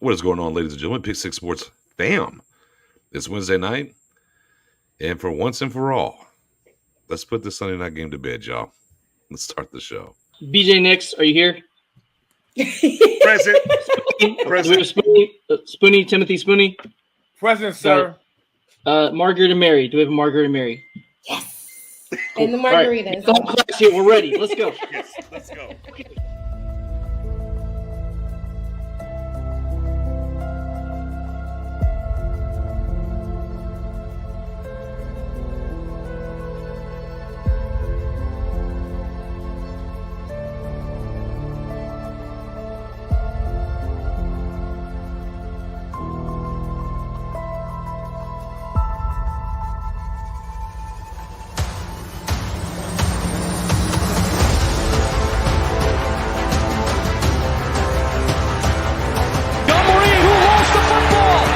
What is going on, ladies and gentlemen? Pick Six Sports fam. It's Wednesday night, and for once and for all, let's put this Sunday night game to bed, y'all. Let's start the show. BJ Nix, are you here? Present. Present. Spoonie, Timothy Spoonie. Present, sir. Margaret and Mary. Do we have a Margaret and Mary? Yes. Cool. And the margaritas. All right. Class here. We're ready. Let's go. Yes, let's go. Okay.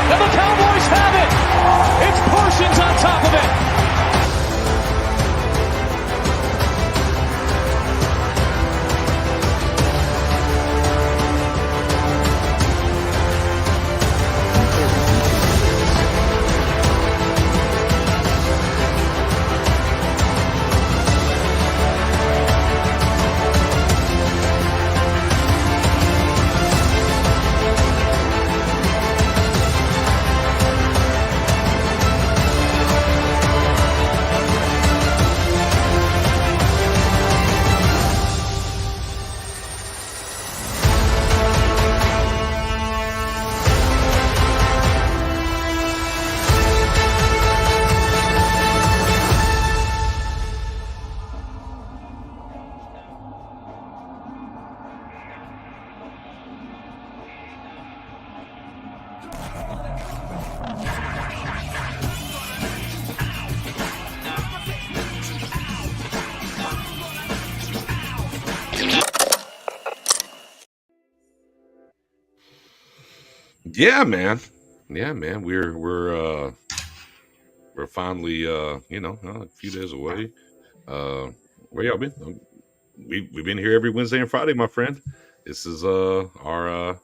And the Cowboys have it. It's Parsons on top of it. Yeah, man. We're finally a few days away. Where y'all been? We've been here every Wednesday and Friday, my friend. This is our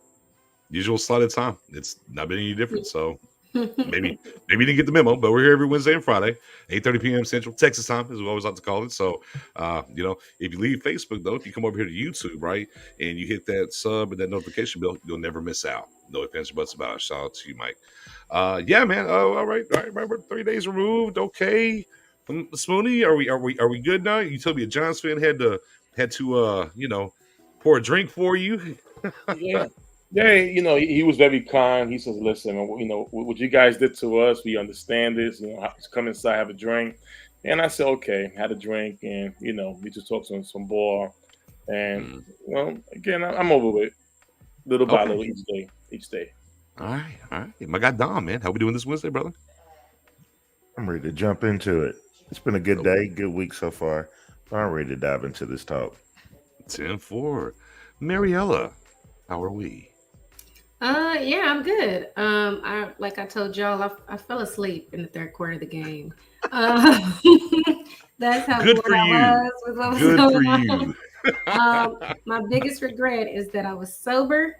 usual slotted time. It's not been any different, so maybe you didn't get the memo, but we're here every Wednesday and Friday, 8:30 p.m. Central Texas time, as we always like to call it. So, if you leave Facebook though, if you come over here to YouTube, right, and you hit that sub and that notification bell, you'll never miss out. No offense, buts about it. Shout out to you, Mike. Yeah, man. All right. We're 3 days removed. Okay, Spoonie, are we good now? You told me a Giants fan had to pour a drink for you. Yeah. Yeah, he was very kind. He says, listen, what you guys did to us, we understand this. Just come inside, have a drink. And I said, okay, had a drink, and, we just talked some ball. And, again, I'm over it. Little by little each day. All right. My guy Dom, man. How we doing this Wednesday, brother? I'm ready to jump into it. It's been a good day, good week so far. I'm ready to dive into this talk. 10-4. Mariella, how are we? Yeah, I'm good. I told y'all, I fell asleep in the third quarter of the game. That's how good for you. I was with what was good going for on. you. My biggest regret is that I was sober.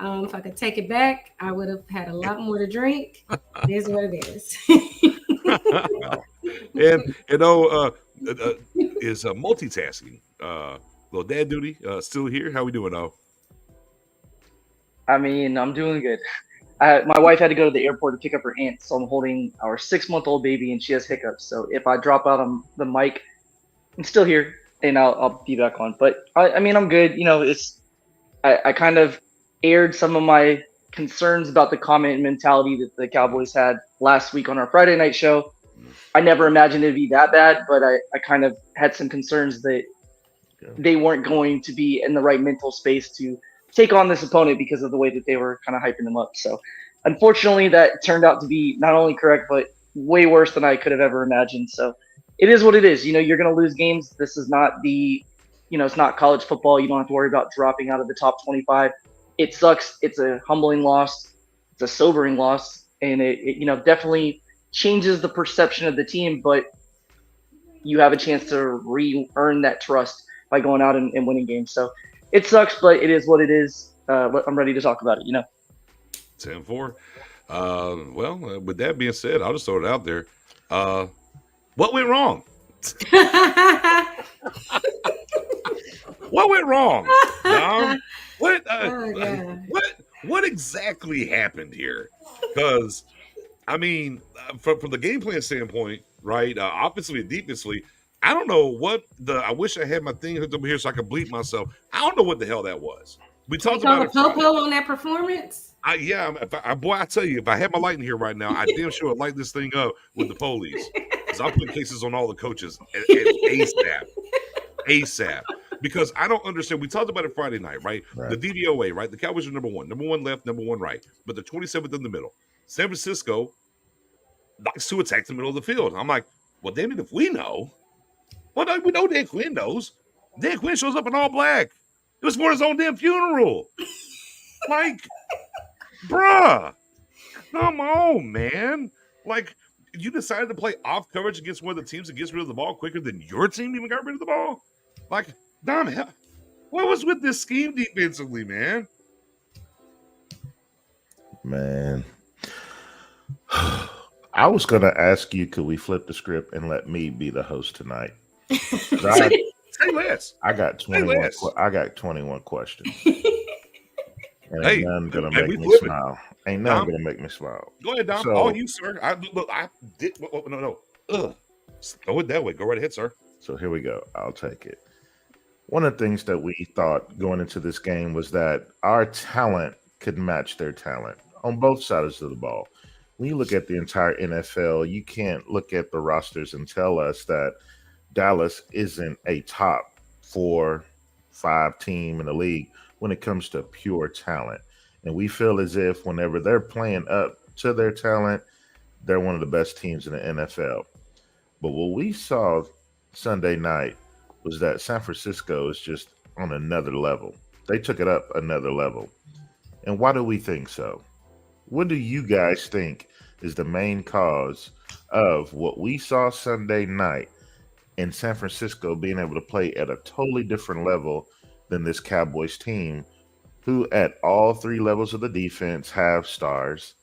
If I could take it back, I would have had a lot more to drink. It is what it is. And is multitasking. Little dad duty still here. How we doing, though? I mean, I'm doing good. My wife had to go to the airport to pick up her aunt, so I'm holding our 6-month-old baby, and she has hiccups. So if I drop out on the mic, I'm still here, and I'll be back on. But I mean, I'm good. I kind of aired some of my concerns about the comment mentality that the Cowboys had last week on our Friday night show. I never imagined it'd be that bad, but I kind of had some concerns that they weren't going to be in the right mental space to take on this opponent because of the way that they were kind of hyping them up. So unfortunately that turned out to be not only correct, but way worse than I could have ever imagined. So it is what it is. You're going to lose games. This is not it's not college football. You don't have to worry about dropping out of the top 25. It sucks. It's a humbling loss. It's a sobering loss. And it definitely changes the perception of the team, but you have a chance to re-earn that trust by going out and winning games. So it sucks, but it is what it is. I'm ready to talk about it, 10-4. With that being said, I'll just throw it out there. What went wrong? What went wrong? What? Oh, God. What exactly happened here? Because I mean, from the game plan standpoint, right? Offensively and defensively, I don't know what the. I wish I had my thing hooked over here so I could bleep myself. I don't know what the hell that was. We Can you talked call about the it Friday. popo on that performance? Boy, I tell you, if I had my light in here right now, I damn sure would light this thing up with the police. Because I'm putting cases on all the coaches ASAP. Because I don't understand. We talked about it Friday night, right? The DVOA, right? The Cowboys are number one left, number one right, but they're 27th in the middle. San Francisco likes to attack the middle of the field. I'm like, well, damn it, if we know, we know Dan Quinn knows. Dan Quinn shows up in all black. It was for his own damn funeral. Like, bruh, come on, man. Like, you decided to play off coverage against one of the teams that gets rid of the ball quicker than your team even got rid of the ball? Like, Dom, what was with this scheme defensively, man? Man. I was going to ask you, could we flip the script and let me be the host tonight? Say less. I got 21. I got 21 questions. And ain't none gonna make me smile. Ain't none gonna make me smile. Go ahead, Dom. So, all you, sir. I did. No. Ugh. Go it that way. Go right ahead, sir. So here we go. I'll take it. One of the things that we thought going into this game was that our talent could match their talent on both sides of the ball. When you look at the entire NFL, you can't look at the rosters and tell us that Dallas isn't a top 4-5 team in the league when it comes to pure talent. And we feel as if whenever they're playing up to their talent, they're one of the best teams in the NFL. But what we saw Sunday night was that San Francisco is just on another level. They took it up another level. And why do we think so? What do you guys think is the main cause of what we saw Sunday night in San Francisco being able to play at a totally different level than this Cowboys team, who at all three levels of the defense have stars?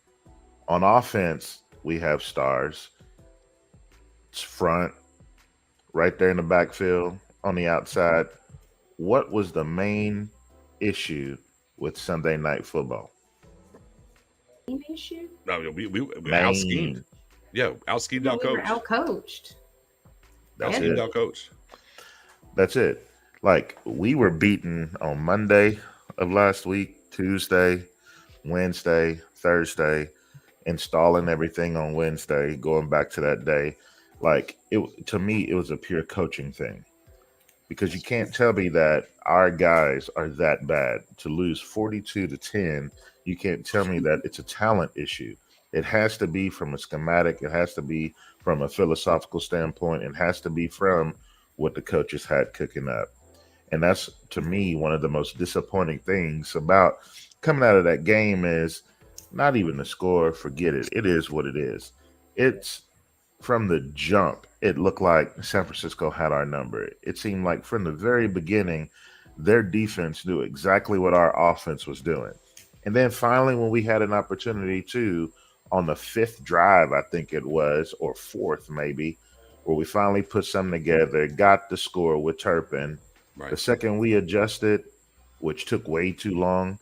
On offense, we have stars. It's front, right there in the backfield, on the outside. What was the main issue with Sunday Night Football? Issue? No, we out schemed. Yeah, out schemed, out coached. Out coached. That's it. it. Out coached. That's it. Like, we were beaten on Monday of last week, Tuesday, Wednesday, Thursday, installing everything on Wednesday, going back to that day. Like, to me, it was a pure coaching thing, because you can't tell me that our guys are that bad to lose 42-10. You can't tell me that it's a talent issue. It has to be from a schematic. It has to be from a philosophical standpoint. It has to be from what the coaches had cooking up. And that's, to me, one of the most disappointing things about coming out of that game is not even the score. Forget it. It is what it is. It's from the jump. It looked like San Francisco had our number. It seemed like from the very beginning, their defense knew exactly what our offense was doing. And then finally, when we had an opportunity to, on the fifth drive, I think it was, or fourth maybe, where we finally put something together, got the score with Turpin. Right. The second we adjusted, which took way too long,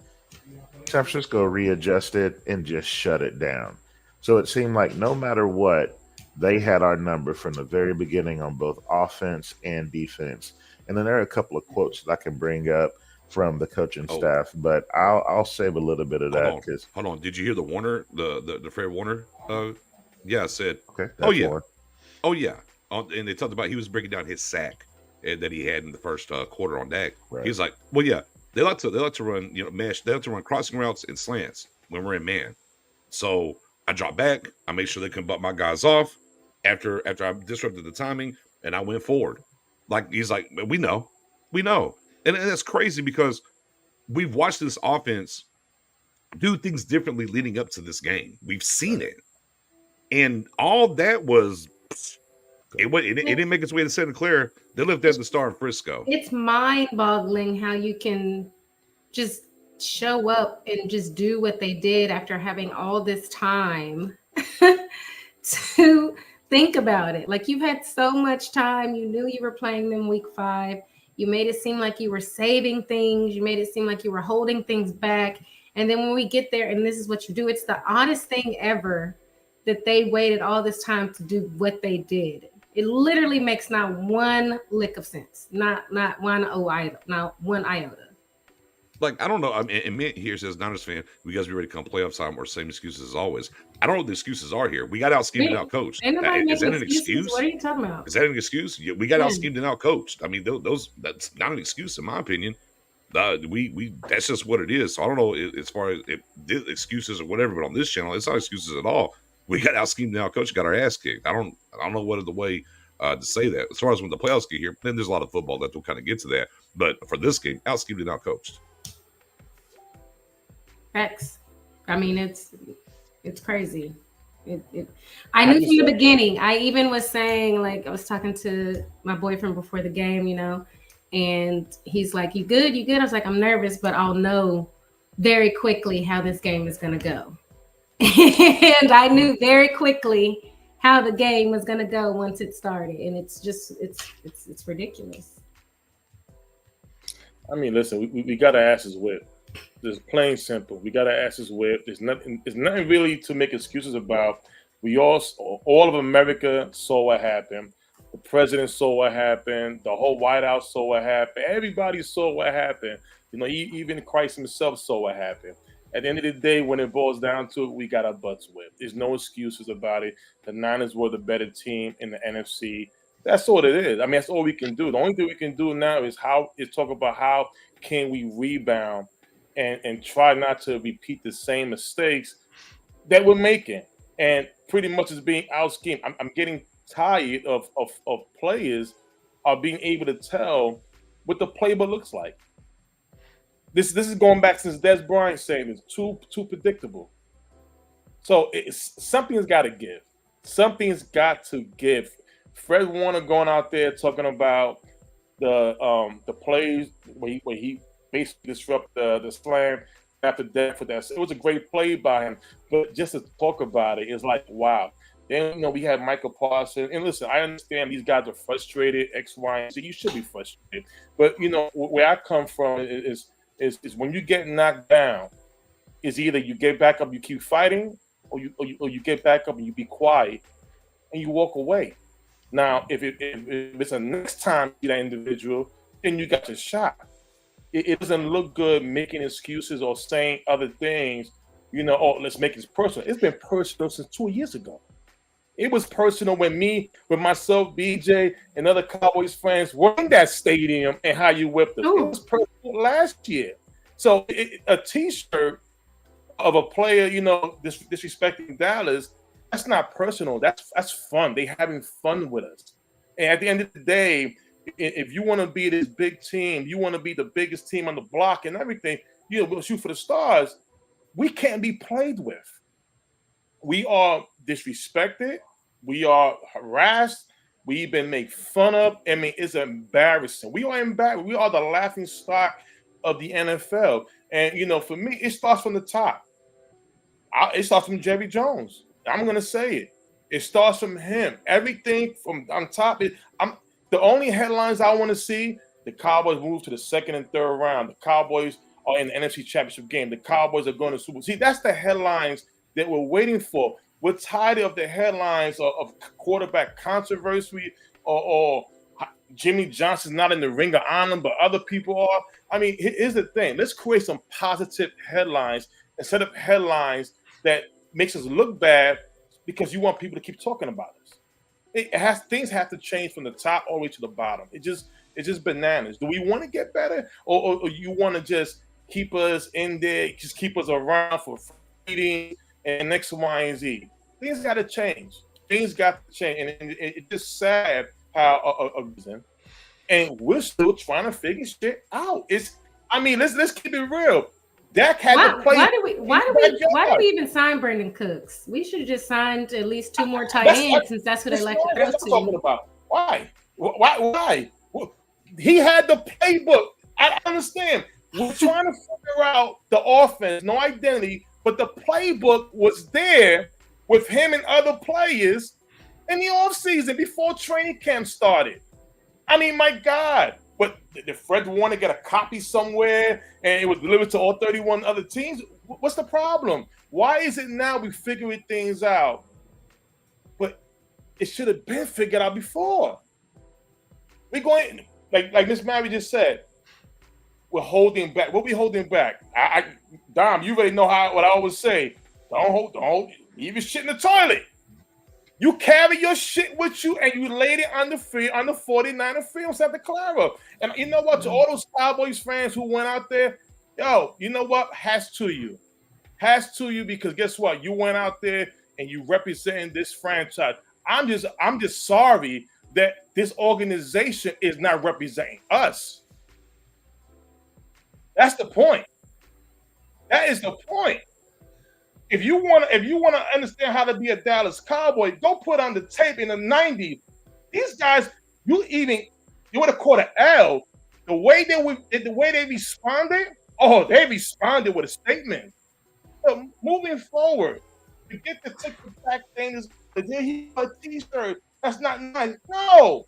San Francisco readjusted and just shut it down. So it seemed like no matter what, they had our number from the very beginning on both offense and defense. And then there are a couple of quotes that I can bring up from the coaching staff, but I'll save a little bit of that. Hold on. Did you hear the Warner, the Fred Warner? Yeah, I said. Okay. Oh yeah. And they talked about he was breaking down his sack that he had in the first quarter on Dak. Right. He's like, well, yeah, they like to run, mesh. They like to run crossing routes and slants when we're in man. So I dropped back. I made sure they couldn't butt my guys off after I disrupted the timing, and I went forward. Like, he's like, we know. And that's crazy because we've watched this offense do things differently leading up to this game. We've seen it. And all that was, it didn't make its way to Santa Clara. They lived at the Star in Frisco. It's mind-boggling how you can just show up and just do what they did after having all this time to think about it. Like, you've had so much time. You knew you were playing them week 5. You made it seem like you were saving things. You made it seem like you were holding things back. And then when we get there and this is what you do, it's the oddest thing ever that they waited all this time to do what they did. It literally makes not one lick of sense. Not one iota. Not one iota. Like, I don't know. I mean, and Mint here says, Niners fan, we guys be ready to come playoff time or same excuses as always. I don't know what the excuses are here. We got out schemed and out coached. Ain't nobody Is that making an excuses. excuse? What are you talking about? Is that an excuse? Yeah, we got out schemed and out coached. I mean, that's not an excuse in my opinion. We that's just what it is. So I don't know as far as excuses or whatever, but on this channel, it's not excuses at all. We got out schemed and out coached, got our ass kicked. I don't know what other way to say that. As far as when the playoffs get here, then there's a lot of football that will kind of get to that. But for this game, out schemed and out coached. Facts. I mean, it's crazy. I knew from the beginning. I even was saying, like, I was talking to my boyfriend before the game, you know, and he's like, "You good? You good?" I was like, "I'm nervous, but I'll know very quickly how this game is going to go." And I knew very quickly how the game was going to go once it started, and it's just it's ridiculous. I mean, listen, we got our asses whipped. It's plain simple. We got our asses whipped. There's nothing really to make excuses about. We all of America saw what happened. The president saw what happened. The whole White House saw what happened. Everybody saw what happened. You know, even Christ himself saw what happened. At the end of the day, when it boils down to it, we got our butts whipped. There's no excuses about it. The Niners were the better team in the NFC. That's all it is. I mean, that's all we can do. The only thing we can do now is talk about how can we rebound and try not to repeat the same mistakes that we're making. And pretty much is being out schemed. I'm getting tired of players are being able to tell what the playbook looks like. This is going back since Des Bryant saying it's too predictable. So something's got to give. Something's got to give. Fred Warner going out there talking about the plays where he basically disrupt the slam after death for that. It was a great play by him, but just to talk about it is like, wow. Then, we had Michael Parsons. And listen, I understand these guys are frustrated, X, Y, and Z. You should be frustrated. But, where I come from is when you get knocked down, is either you get back up, you keep fighting, or you get back up and you be quiet and you walk away. Now, if it's the next time you see that individual, then you got your shot. It doesn't look good making excuses or saying other things, let's make it personal. It's been personal since 2 years ago. It was personal with myself, BJ, and other Cowboys fans were in that stadium and how you whipped us. It was personal last year. So a T-shirt of a player, disrespecting Dallas, that's not personal. That's fun. They having fun with us. And at the end of the day, if you want to be this big team, you want to be the biggest team on the block and everything, we'll shoot for the stars. We can't be played with. We are disrespected. We are harassed. We've been made fun of. I mean, it's embarrassing. We are embarrassed. We are the laughing stock of the NFL. And, for me, it starts from the top. It starts from Jerry Jones. I'm going to say it. It starts from him. Everything from on top. The only headlines I want to see, the Cowboys move to the second and third round. The Cowboys are in the NFC Championship game. The Cowboys are going to Super Bowl. See, that's the headlines that we're waiting for. We're tired of the headlines of quarterback controversy or Jimmy Johnson's not in the Ring of Honor, but other people are. I mean, here's the thing. Let's create some positive headlines instead of headlines that makes us look bad because you want people to keep talking about us. Things have to change from the top all the way to the bottom. It's just bananas. Do we want to get better, or you want to just keep us in there, just keep us around for feeding and X, Y, and Z? Things got to change. Things got to change, and it's just sad how and we're still trying to figure shit out. Let's keep it real. Dak had to play. Why do we even sign Brandon Cooks? We should have just signed at least 2 more tight ends since that's who they like to throw to. Talking about. Why? He had the playbook. I understand. We're trying to figure out the offense, no identity, but the playbook was there with him and other players in the offseason before training camp started. I mean, my God. But did Fred Warner get a copy somewhere and it was delivered to all 31 other teams? What's the problem? Why is it now we figuring things out? But it should have been figured out before. We're going, like Miss Mary just said, we're holding back. What we holding back? Dom, you already know what I always say. Don't leave your shit in the toilet. You carry your shit with you and you laid it on the 49er film Santa Clara. And you know what? To all those Cowboys fans who went out there, yo, you know what? Hats to you. Hats to you, because guess what? You went out there and you representing this franchise. I'm just sorry that this organization is not representing us. That's the point. That is the point. If you want to understand how to be a Dallas Cowboy, go put on the tape in the 90s. These guys, you would have caught an L. The way they responded, they responded with a statement. But moving forward, to get the tick-tack thing, then he a T-shirt. That's not nice. No.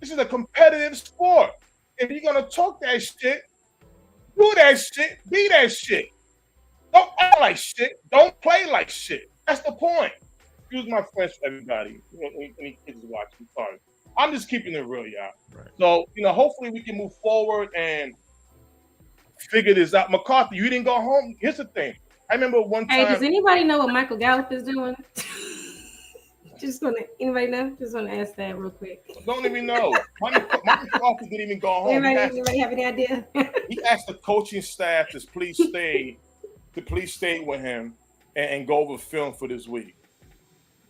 This is a competitive sport. If you're gonna talk that shit, do that shit, be that shit. Don't act like shit. Don't play like shit. That's the point. Excuse my French, everybody. Any kids watching, sorry. I'm just keeping it real, y'all. Right. So, hopefully we can move forward and figure this out. McCarthy, you didn't go home. Here's the thing. I remember one time. Hey, does anybody know what Michael Gallup is doing? Anybody know? Just want to ask that real quick. Don't even know. Michael McCarthy didn't even go home. Anybody have any idea? He asked the coaching staff to please stay with him and go over film for this week.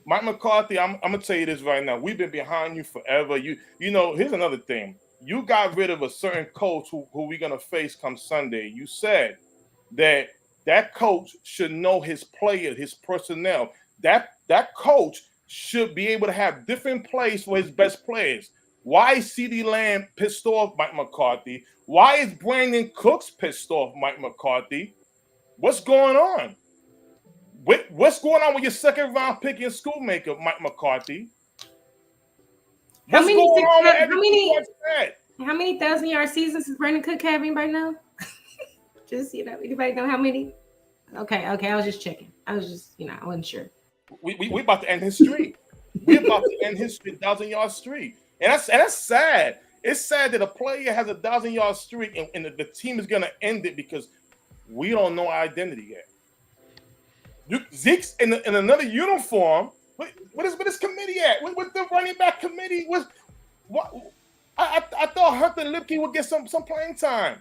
Mike McCarthy, I'm gonna tell you this right now. We've been behind you forever. You know, here's another thing. You got rid of a certain coach who we're gonna face come Sunday. You said that coach should know his players, his personnel. That coach should be able to have different plays for his best players. Why is CeeDee Lamb pissed off Mike McCarthy? Why is Brandon Cooks pissed off Mike McCarthy? What's going on? What's going on with your second round pick in Schoolmaker, Mike McCarthy? How many 1,000-yard seasons is Brandon Cook having right now? Just, anybody know how many? Okay, I was just checking. I was just, I wasn't sure. We about to end his streak. We're about to end his 1,000-yard streak. And that's sad. It's sad that a player has a 1,000-yard streak and the team is going to end it because we don't know our identity yet. Zeke's in another uniform. What is this committee at? What the running back committee? I thought Hunter Lipke would get some playing time.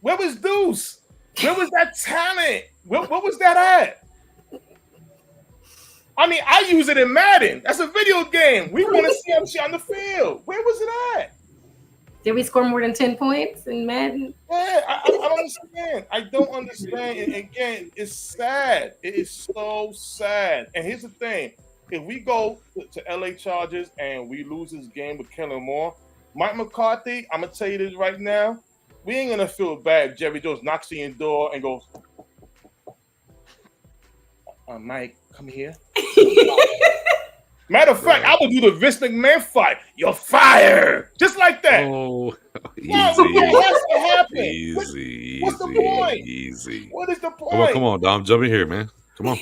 Where was Deuce? Where was that talent? Where was that at? I mean, I use it in Madden. That's a video game. We want to see him on the field. Where was it at? Did we score more than 10 points in Madden? Yeah, I don't understand. I don't understand. And again, it's sad. It is so sad. And here's the thing. If we go to LA Chargers and we lose this game with Kellen Moore, Mike McCarthy, I'm going to tell you this right now, we ain't going to feel bad if Jerry Jones knocks on your door and goes, Mike, come here. Matter of fact, I would do the Vince McMahon fight. You're fired. Just like that. Oh, easy. No, it has to happen. Easy. What's the point? Easy. What is the point? Come on, Dom. Jump in here, man. Come on.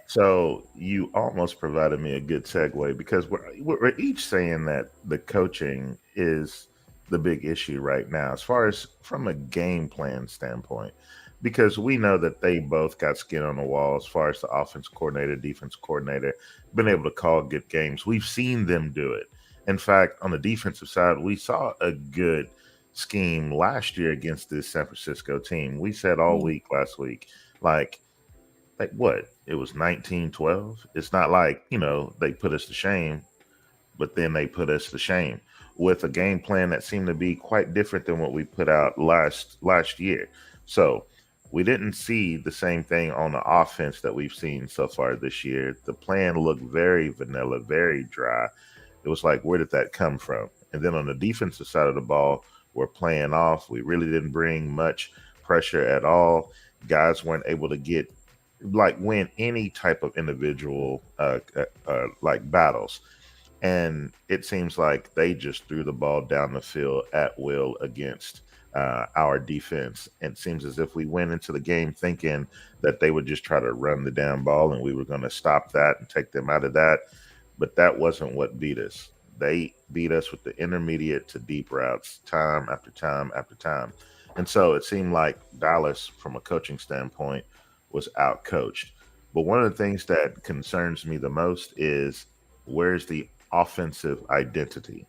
So you almost provided me a good segue because we're each saying that the coaching is the big issue right now as far as from a game plan standpoint, because we know that they both got skin on the wall as far as the offense coordinator, defense coordinator, been able to call good games. We've seen them do it. In fact, on the defensive side, we saw a good scheme last year against this San Francisco team. We said all week last week, like what? It was 19-12. It's not like, they put us to shame, but then they put us to shame with a game plan that seemed to be quite different than what we put out last year. So we didn't see the same thing on the offense that we've seen so far this year. The plan looked very vanilla, very dry. It was like, where did that come from? And then on the defensive side of the ball, were playing off. We really didn't bring much pressure at all. Guys weren't able to get win any type of individual like battles. And it seems like they just threw the ball down the field at will against our defense. And it seems as if we went into the game thinking that they would just try to run the damn ball and we were going to stop that and take them out of that. But that wasn't what beat us. They beat us with the intermediate to deep routes time after time after time. And so it seemed like Dallas, from a coaching standpoint, was out coached. But one of the things that concerns me the most is where's the offensive identity?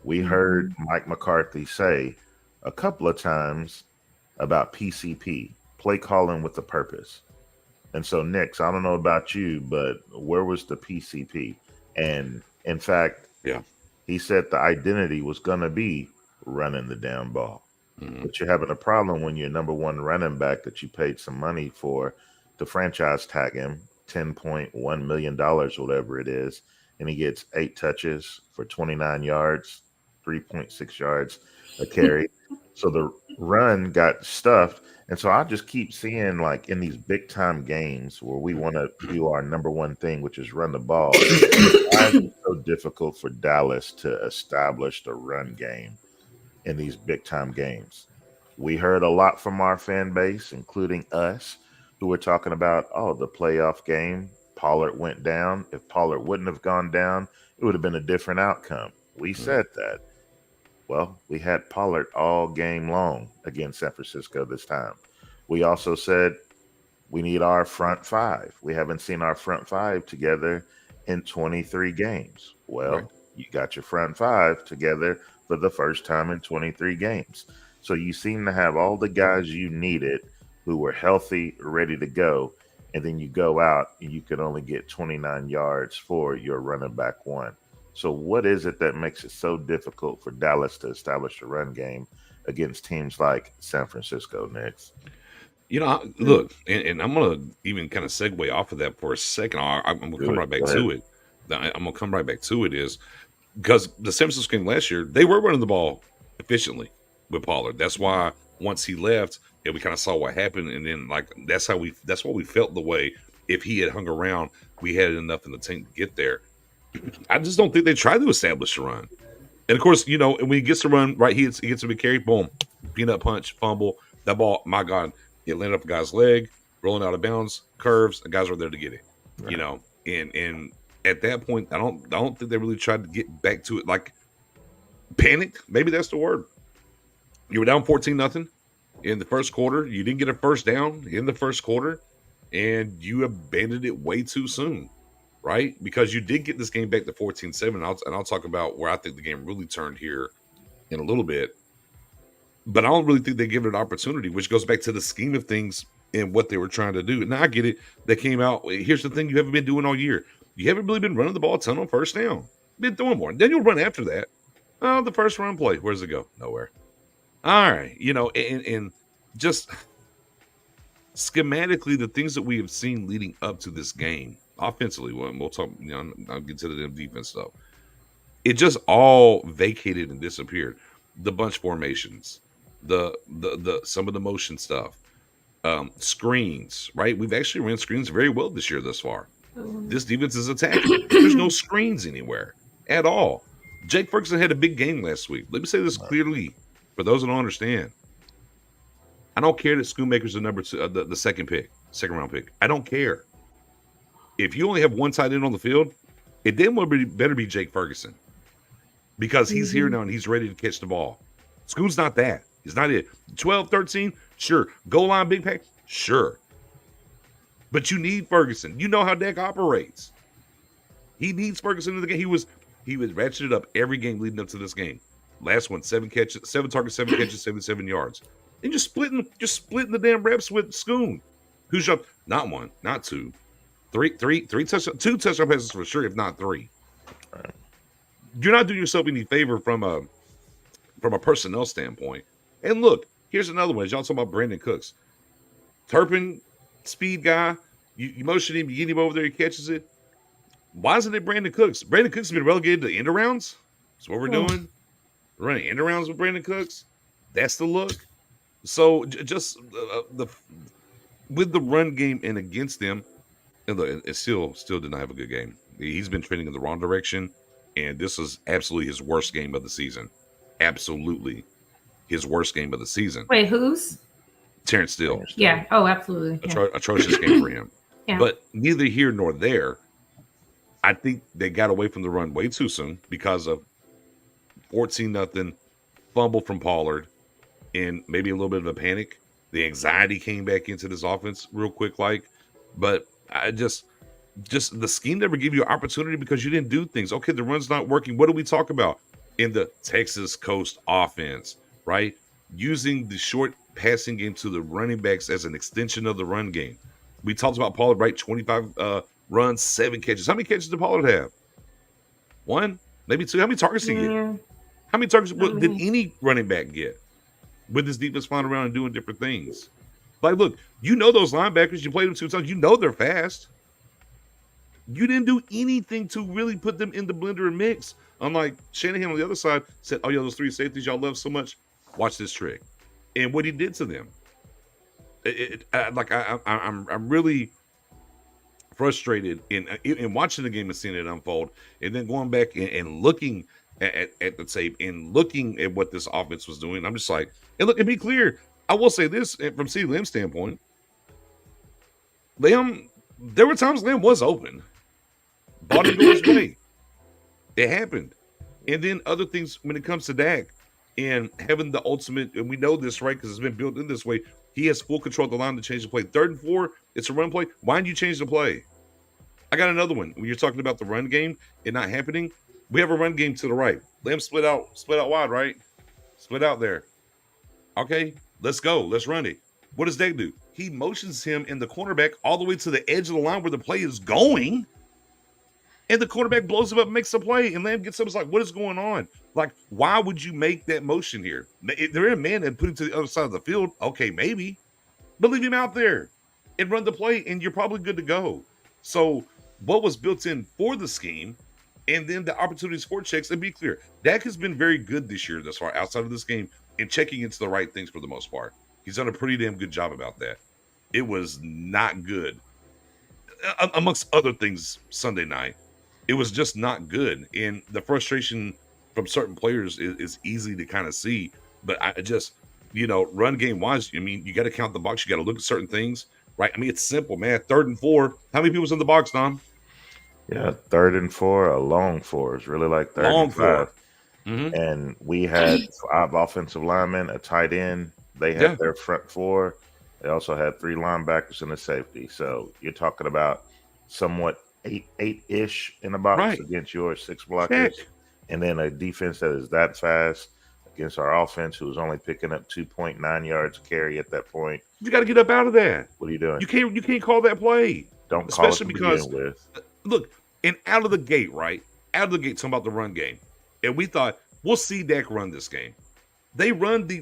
We heard Mike McCarthy say a couple of times about PCP, play calling with a purpose. And so, Nix, I don't know about you, but where was the PCP? And in fact, Yeah. he said the identity was going to be running the damn ball. Mhm. But you're having a problem when your number one running back that you paid some money for to franchise tag him, $10.1 million, whatever it is, and he gets 8 touches for 29 yards, 3.6 yards a carry. So the run got stuffed. And so I just keep seeing, like, in these big time games where we want to do our number one thing, which is run the ball, why is it so difficult for Dallas to establish the run game in these big time games? We heard a lot from our fan base, including us, who were talking about, oh, the playoff game, Pollard went down. If Pollard wouldn't have gone down, it would have been a different outcome. We said that. Well, we had Pollard all game long against San Francisco this time. We also said we need our front five. We haven't seen our front five together in 23 games. Well, Right. you got your front five together for the first time in 23 games. So you seem to have all the guys you needed who were healthy, ready to go. And then you go out and you can only get 29 yards for your running back one. So what is it that makes it so difficult for Dallas to establish a run game against teams like San Francisco next? Look, and I'm gonna even kind of segue off of that for a second. I'm gonna come right back to it. I'm gonna come right back to it is because the San Francisco game last year, they were running the ball efficiently with Pollard. That's why once he left, we kind of saw what happened, and then that's why we felt the way. If he had hung around, we had enough in the tank to get there. I just don't think they tried to establish a run. And of course, and when he gets to run, right, he gets a big carry, boom, peanut punch, fumble. That ball, my God, it landed up a guy's leg, rolling out of bounds, curves. The guys were there to get it, Right. And at that point, I don't think they really tried to get back to it. Like panicked, maybe that's the word. You were down 14-0 in the first quarter. You didn't get a first down in the first quarter, and you abandoned it way too soon. Right? Because you did get this game back to 14-7. And I'll talk about where I think the game really turned here in a little bit. But I don't really think they give it an opportunity, which goes back to the scheme of things and what they were trying to do. Now, I get it. They came out. Here's the thing you haven't been doing all year. You haven't really been running the ball a ton on first down. Been throwing more. Then you'll run after that. Oh, the first run play. Where does it go? Nowhere. All right. And just schematically, the things that we have seen leading up to this game, offensively, we'll talk. I'll get to the defense stuff. It just all vacated and disappeared. The bunch formations, the some of the motion stuff, screens. Right, we've actually ran screens very well this year thus far. This defense is attacking. There's no screens anywhere at all. Jake Ferguson had a big game last week. Let me say this clearly for those that don't understand. I don't care that Schoonmaker's the number two, the second round pick. I don't care. If you only have one tight end on the field, it then better be Jake Ferguson because he's here now and he's ready to catch the ball. Schoon's not that. He's not it. 12, 13, sure. Goal line big pack, sure. But you need Ferguson. You know how Dak operates. He needs Ferguson in the game. He was ratcheted up every game leading up to this game. Last one, 7 targets, 7 catches, 77 yards. And just splitting the damn reps with Schoon. Who's up? Not one, not two. Three touchdown, 2 touchdown passes for sure, if not 3. You're not doing yourself any favor from a personnel standpoint. And look, here's another one. As y'all talking about Brandon Cooks. Turpin, speed guy, you motion him, you get him over there, he catches it. Why isn't it Brandon Cooks? Brandon Cooks has been relegated to end arounds. That's what we're doing. We're running end arounds with Brandon Cooks. That's the look. So just the with the run game and against them, and look, it still did not have a good game. He's been trending in the wrong direction, and this was absolutely his worst game of the season. Absolutely his worst game of the season. Wait, who's? Terrence Steele. Yeah. Oh, absolutely. Yeah. Atrocious game for him. Yeah. But neither here nor there. I think they got away from the run way too soon because of 14-0 fumble from Pollard and maybe a little bit of a panic. The anxiety came back into this offense real quick, but I just the scheme never gave you an opportunity because you didn't do things. Okay, the run's not working. What do we talk about in the Texas Coast offense, right? Using the short passing game to the running backs as an extension of the run game. We talked about Pollard, right? 25 runs, 7 catches. How many catches did Pollard have? 1, maybe 2. How many targets did he get? How many targets did any running back get with his defense flying around and doing different things? Like, look, you know those linebackers. You played them 2 times. You know they're fast. You didn't do anything to really put them in the blender and mix. Unlike Shanahan on the other side said, "Oh yeah, those 3 safeties y'all love so much. Watch this trick," and what he did to them. I'm really frustrated in watching the game and seeing it unfold, and then going back and looking at the tape and looking at what this offense was doing. I'm just like, and look, and be clear. I will say this from CeeDee Lamb's standpoint. There were times Lamb was open. Ball didn't go his way. It happened. And then other things when it comes to Dak and having the ultimate, and we know this, right? Because it's been built in this way. He has full control of the line to change the play. 3rd and 4, it's a run play. Why didn't you change the play? I got another one. When you're talking about the run game and not happening, we have a run game to the right. Lamb split out wide, right? Split out there. Okay, let's go. Let's run it. What does Dak do? He motions him in the cornerback all the way to the edge of the line where the play is going. And the quarterback blows him up and makes a play. And Lamb gets up. It's like, what is going on? Like, why would you make that motion here? They're in a man and put him to the other side of the field. Okay, maybe. But leave him out there and run the play, and you're probably good to go. So what was built in for the scheme, and then the opportunities for checks, and be clear, Dak has been very good this year thus far outside of this game in checking into the right things for the most part. He's done a pretty damn good job about that. It was not good. Amongst other things, Sunday night, it was just not good. And the frustration from certain players is easy to kind of see. But I just, run game wise, I mean, you got to count the box. You got to look at certain things, right? I mean, it's simple, man. 3rd and 4. How many people's in the box, Dom? Yeah, 3rd and 4, a long 4. It's really like 3rd long and 5. 4. Mm-hmm. And we had 5 offensive linemen, a tight end. They had their front 4. They also had 3 linebackers and a safety. So you're talking about somewhat 8-ish in the box against your 6 blockers. And then a defense that is that fast against our offense, who was only picking up 2.9 yards a carry at that point. You got to get up out of that. What are you doing? You can't call that play. Don't call especially it to because begin with. Look, and out of the gate, right? Out of the gate, talking about the run game. And we thought, we'll see Dak run this game. They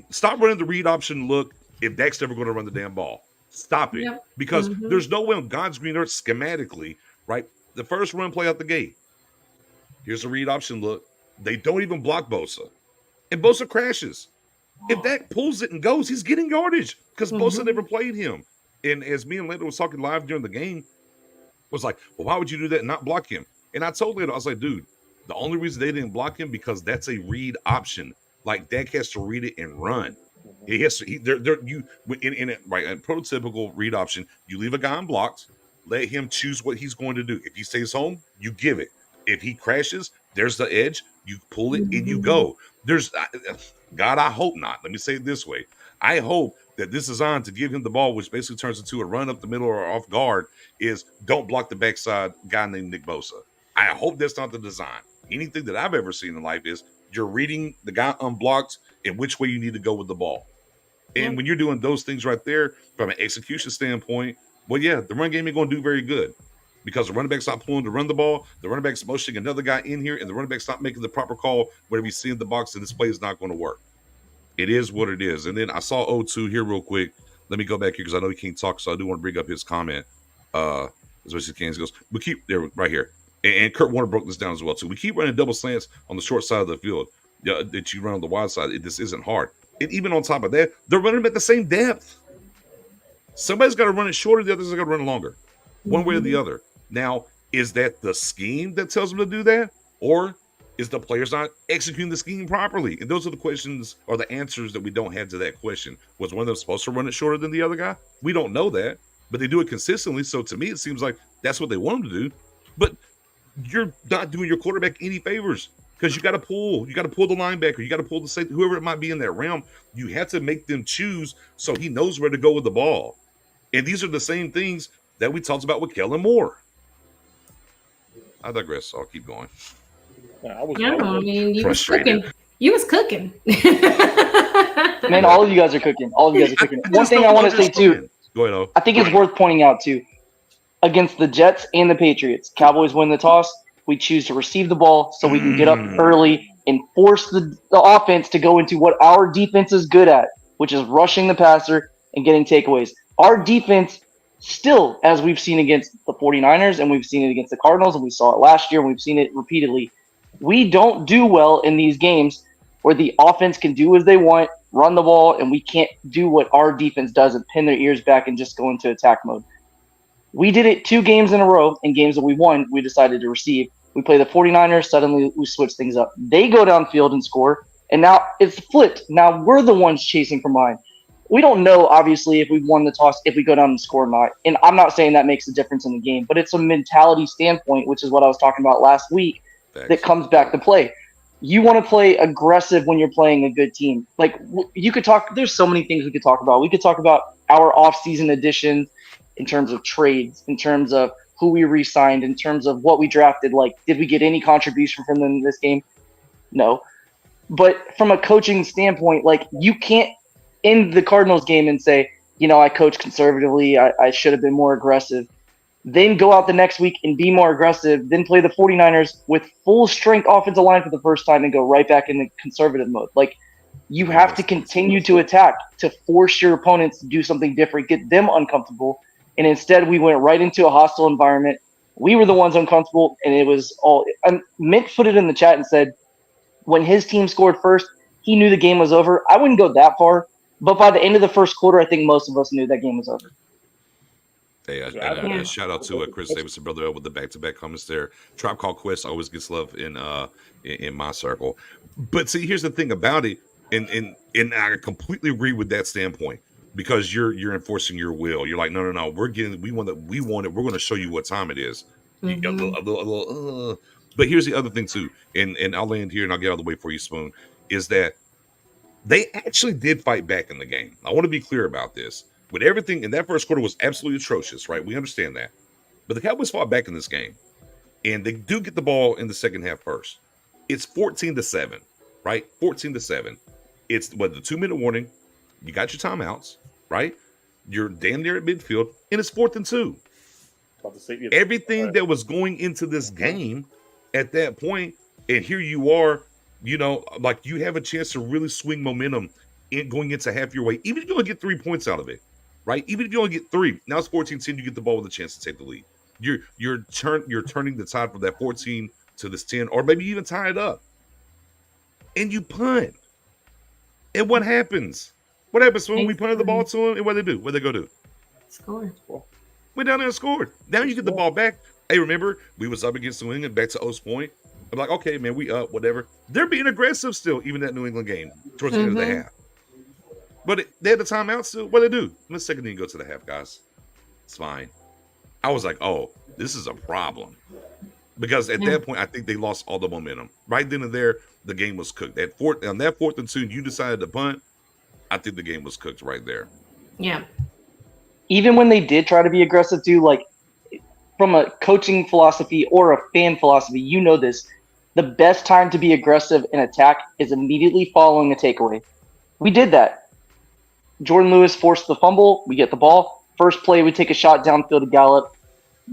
stop running the read option look if Dak's never going to run the damn ball. Stop it. Yep. Because there's no way on God's green earth schematically, right? The first run play out the gate. Here's a read option look. They don't even block Bosa. And Bosa crashes. If Dak pulls it and goes, he's getting yardage because Bosa never played him. And as me and Lando was talking live during the game, was like, well, why would you do that and not block him? And I told Lando, I was like, dude, the only reason they didn't block him because that's a read option. Like Dak has to read it and run. He has to. In a prototypical read option, you leave a guy unblocked, let him choose what he's going to do. If he stays home, you give it. If he crashes, there's the edge. You pull it and you go. God, I hope not. Let me say it this way. I hope that this is on to give him the ball, which basically turns into a run up the middle or off guard, is don't block the backside guy named Nick Bosa. I hope that's not the design. Anything that I've ever seen in life is you're reading the guy unblocked and which way you need to go with the ball. And when you're doing those things right there from an execution standpoint, well, yeah, the run game ain't going to do very good because the running back's not pulling to run the ball. The running back's motioning another guy in here, and the running back's not making the proper call whenever you see in the box, and this play is not going to work. It is what it is. And then I saw O2 here real quick. Let me go back here because I know he can't talk, so I do want to bring up his comment. Especially Kansas goes, we keep there right here. And Kurt Warner broke this down as well, too. We keep running double slants on the short side of the field that you run on the wide side. This isn't hard. And even on top of that, they're running them at the same depth. Somebody's got to run it shorter, the others are going to run it longer, one way or the other. Now, is that the scheme that tells them to do that? Or is the players not executing the scheme properly? And those are the questions or the answers that we don't have to that question. Was one of them supposed to run it shorter than the other guy? We don't know that, but they do it consistently. So to me, it seems like that's what they want them to do. But you're not doing your quarterback any favors because you got to pull the linebacker, you got to pull the safety, whoever it might be in that realm. You have to make them choose so he knows where to go with the ball. And these are the same things that we talked about with Kellen Moore. I digress. I'll keep going. I mean, you was frustrated. cooking. You was cooking. Man, all of you guys are cooking. All of you guys are cooking. One thing I want to say too. Go ahead. I think it's worth pointing out too. Against the Jets and the Patriots, Cowboys win the toss. We choose to receive the ball so we can get up early and force the offense to go into what our defense is good at, which is rushing the passer and getting takeaways. Our defense still, as we've seen against the 49ers and we've seen it against the Cardinals and we saw it last year and we've seen it repeatedly, we don't do well in these games where the offense can do as they want, run the ball, and we can't do what our defense does and pin their ears back and just go into attack mode. We did it 2 games in a row. In games that we won, we decided to receive. We play the 49ers. Suddenly, we switch things up. They go downfield and score, and now it's flipped. Now we're the ones chasing from behind. We don't know, obviously, if we won the toss, if we go down and score or not. And I'm not saying that makes a difference in the game, but it's a mentality standpoint, which is what I was talking about last week, that comes back to play. You want to play aggressive when you're playing a good team. Like, you could talk – there's so many things we could talk about. We could talk about our offseason additions in terms of trades, in terms of who we re-signed, in terms of what we drafted. Like, did we get any contribution from them in this game? No. But from a coaching standpoint, like, you can't end the Cardinals game and say, I coached conservatively, I should have been more aggressive. Then go out the next week and be more aggressive, then play the 49ers with full strength offensive line for the first time and go right back into conservative mode. Like, you have to continue to attack to force your opponents to do something different, get them uncomfortable. And instead, we went right into a hostile environment. We were the ones uncomfortable, and it was all – Mick put it in the chat and said when his team scored first, he knew the game was over. I wouldn't go that far, but by the end of the first quarter, I think most of us knew that game was over. Hey, a shout out to Chris Davis and Brother L with the back-to-back comments there. Tribe Called Quest always gets love in my circle. But see, here's the thing about it, and I completely agree with that standpoint. Because you're enforcing your will. You're like, no. We want it. We're going to show you what time it is. Mm-hmm. But here's the other thing too, and I'll land here and I'll get out of the way for you, Spoon. Is that they actually did fight back in the game. I want to be clear about this. With everything, and that first quarter was absolutely atrocious, right? We understand that. But the Cowboys fought back in this game, and they do get the ball in the second half first. It's 14-7, right? 14-7. It's the 2-minute warning. You got your timeouts, right? You're damn near at midfield, and it's 4th and 2. Everything that was going into this game at that point, and here you are, like you have a chance to really swing momentum in going into half your way, even if you only get 3 points out of it, right? Even if you only get 3, now it's 14-10, you get the ball with a chance to take the lead. You're turning the tide from that 14 to this 10, or maybe even tie it up, and you punt. And what happens? What happens when we punted the ball to them? And what they do? What they go do? Score. Went down there and scored. Now you get the ball back. Hey, remember, we was up against New England, back to O's point. I'm like, okay, man, we up, whatever. They're being aggressive still, even that New England game, towards the end of the half. But they had the timeout still. What they do? Let's take a knee and go to the half, guys. It's fine. I was like, oh, this is a problem. Because at that point, I think they lost all the momentum. Right then and there, the game was cooked. On that 4th and 2, you decided to punt. I think the game was cooked right there. Yeah. Even when they did try to be aggressive too, like from a coaching philosophy or a fan philosophy, this. The best time to be aggressive and attack is immediately following a takeaway. We did that. Jordan Lewis forced the fumble. We get the ball. First play, we take a shot downfield to Gallup.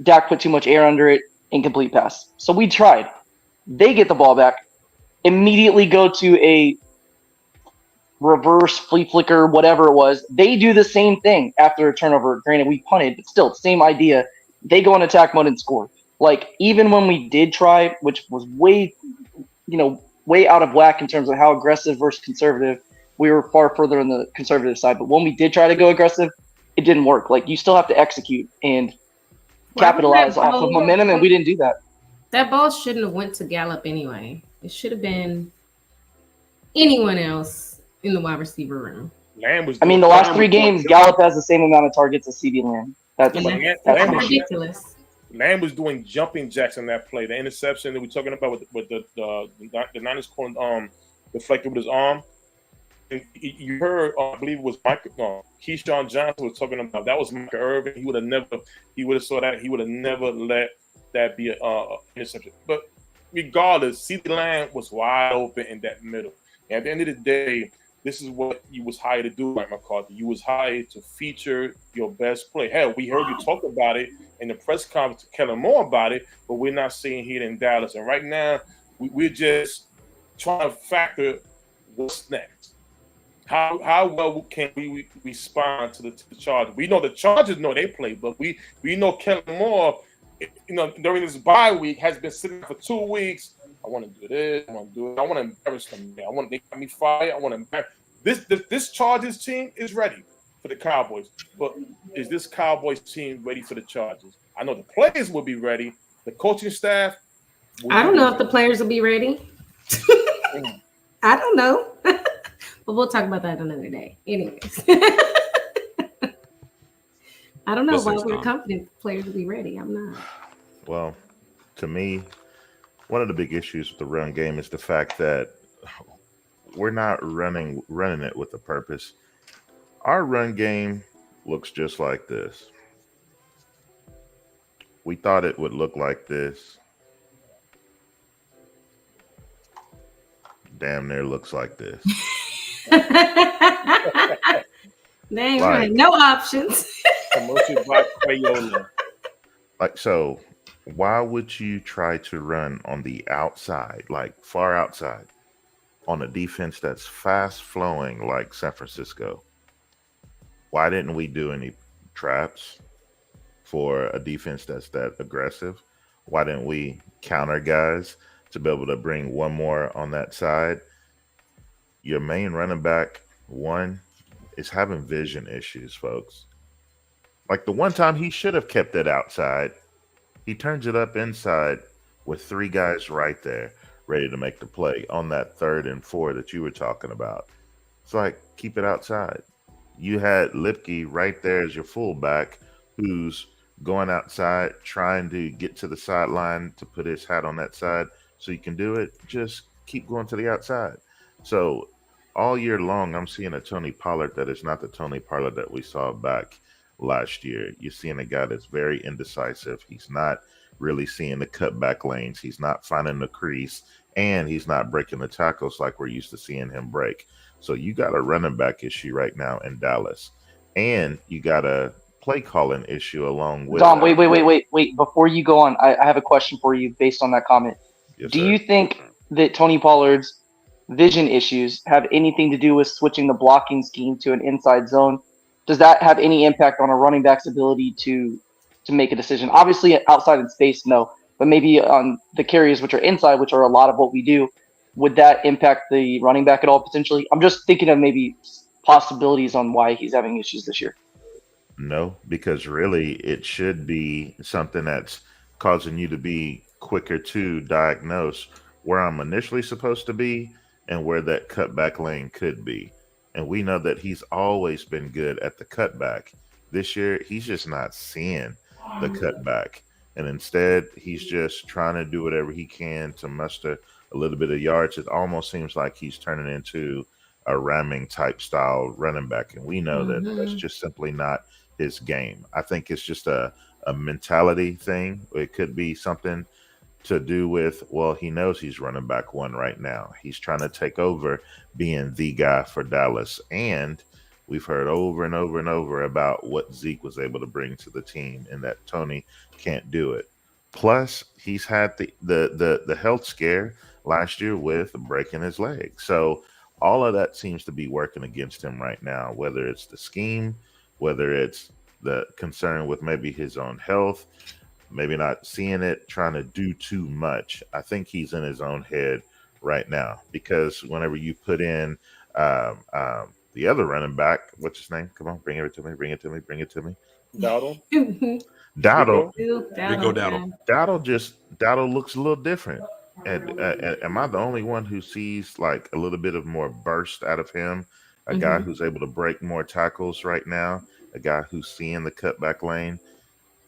Dak put too much air under it. Incomplete pass. So we tried. They get the ball back. Immediately go to a reverse flea flicker, whatever it was. They do the same thing after a turnover. Granted, we punted, but still, same idea. They go in attack mode and score. Like, even when we did try, which was way out of whack in terms of how aggressive versus conservative, we were far further on the conservative side. But when we did try to go aggressive, it didn't work. Like you still have to execute and Why was capitalize that off of momentum, and we didn't do that. That ball shouldn't have went to Gallup anyway. It should have been anyone else in the wide receiver room. Lamb was. I mean, the last 3 games, Gallup has the same amount of targets as CD Lamb. That's And that's that's an issue. ridiculous. Lamb was doing jumping jacks on that play. The interception that we're talking about with the Niners calling deflected with his arm. And you heard, I believe it was Keyshawn Johnson was talking about that was Micah Irvin. He would have saw that. He would have never let that be an interception. But regardless, CeeDee Lamb was wide open in that middle. And at the end of the day, this is what you was hired to do, Mike McCarthy. You was hired to feature your best play. Hell, we heard you talk about it in the press conference to Kellen Moore about it, but we're not seeing it in Dallas. And right now, we're just trying to factor what's next. How well can we respond to the Chargers? We know the Chargers know they play, but we know Kellen Moore, during this bye week has been sitting for 2 weeks. I want to do this. I want to do it. I want to embarrass them. They got me fired. I want to embarrass this Chargers team is ready for the Cowboys, but is this Cowboys team ready for the Chargers? I know the players will be ready. The coaching staff. I don't know if the players will be ready. I don't know. But we'll talk about that another day. Anyways. I don't know why we're confident the players will be ready. I'm not. Well, to me, one of the big issues with the run game is the fact that we're not running it with a purpose. Our run game looks just like this. We thought it would look like this. Damn near looks like this. Dang right. No options. Like, so why would you try to run on the outside, like far outside, on a defense that's fast flowing like San Francisco? Why didn't we do any traps for a defense that's that aggressive? Why didn't we counter guys to be able to bring one more on that side? Your main running back, one, is having vision issues, folks. Like the one time he should have kept it outside, he turns it up inside with 3 guys right there ready to make the play on that 3rd and 4 that you were talking about. It's like, keep it outside. You had Lipke right there as your fullback who's going outside, trying to get to the sideline to put his hat on that side so you can do it. Just keep going to the outside. So all year long, I'm seeing a Tony Pollard that is not the Tony Pollard that we saw back last year. You're seeing a guy that's very indecisive. He's not really seeing the cutback lanes. He's not finding the crease, and he's not breaking the tackles like we're used to seeing him break. So you got a running back issue right now in Dallas, and you got a play calling issue along with. Dom, wait. Before you go on, I have a question for you based on that comment. Yes, Do sir. you think that Tony Pollard's vision issues have anything to do with switching the blocking scheme to an inside zone? Does that have any impact on a running back's ability to make a decision? Obviously, outside in space, no. But maybe on the carries, which are inside, which are a lot of what we do, would that impact the running back at all potentially? I'm just thinking of maybe possibilities on why he's having issues this year. No, because really it should be something that's causing you to be quicker to diagnose where I'm initially supposed to be and where that cutback lane could be. And we know that he's always been good at the cutback. This year, he's just not seeing the cutback. And instead, he's just trying to do whatever he can to muster a little bit of yards. It almost seems like he's turning into a ramming type style running back. And we know that that's just simply not his game. I think it's just a mentality thing. It could be something to do with, well, he knows he's running back 1 right now. He's trying to take over being the guy for Dallas. And we've heard over and over and over about what Zeke was able to bring to the team and that Tony can't do it. Plus, he's had the health scare last year with breaking his leg. So all of that seems to be working against him right now, whether it's the scheme, whether it's the concern with maybe his own health, maybe not seeing it, trying to do too much. I think he's in his own head right now because whenever you put in The other running back, what's his name? Come on, bring it to me. Bring it to me. Bring it to me. Dowdle, Dowdle. Rico. Rico Dowdle. Dowdle looks a little different. And am I the only one who sees like a little bit of more burst out of him? A guy who's able to break more tackles right now. A guy who's seeing the cutback lane.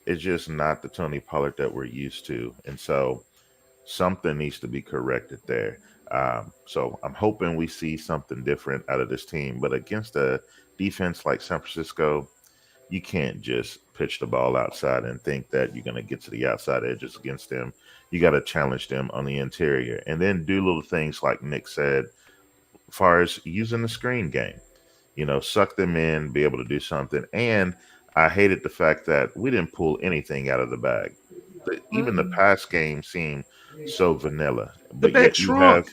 It's just not the Tony Pollard that we're used to, and so something needs to be corrected there. So I'm hoping we see something different out of this team. But against a defense like San Francisco, you can't just pitch the ball outside and think that you're going to get to the outside edges against them. You got to challenge them on the interior and then do little things like Nick said, as far as using the screen game, suck them in, be able to do something. And I hated the fact that we didn't pull anything out of the bag. Even the pass game seemed so vanilla. The But bag yet shrunk.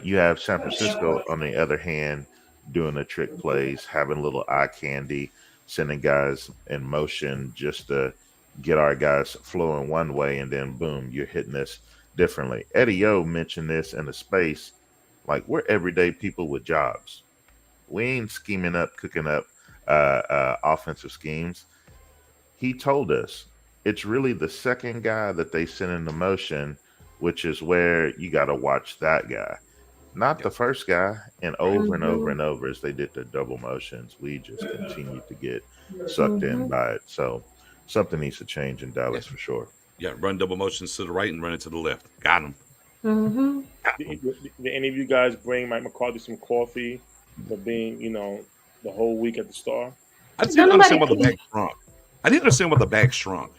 you have San Francisco on the other hand doing the trick plays, having a little eye candy, sending guys in motion just to get our guys flowing one way, and then boom, you're hitting this differently. Eddie O mentioned this in the space, like we're everyday people with jobs. We ain't scheming up, cooking up offensive schemes. He told us it's really the second guy that they send into motion, which is where you got to watch that guy, not the first guy. And over and over and over, as they did their double motions, we just continued to get sucked in by it. So something needs to change in Dallas for sure. Yeah, run double motions to the right and run it to the left. Got him. Did any of you guys bring Mike McCarthy some coffee for being, the whole week at the Star? I didn't understand why the bag shrunk. I didn't understand why the bag shrunk.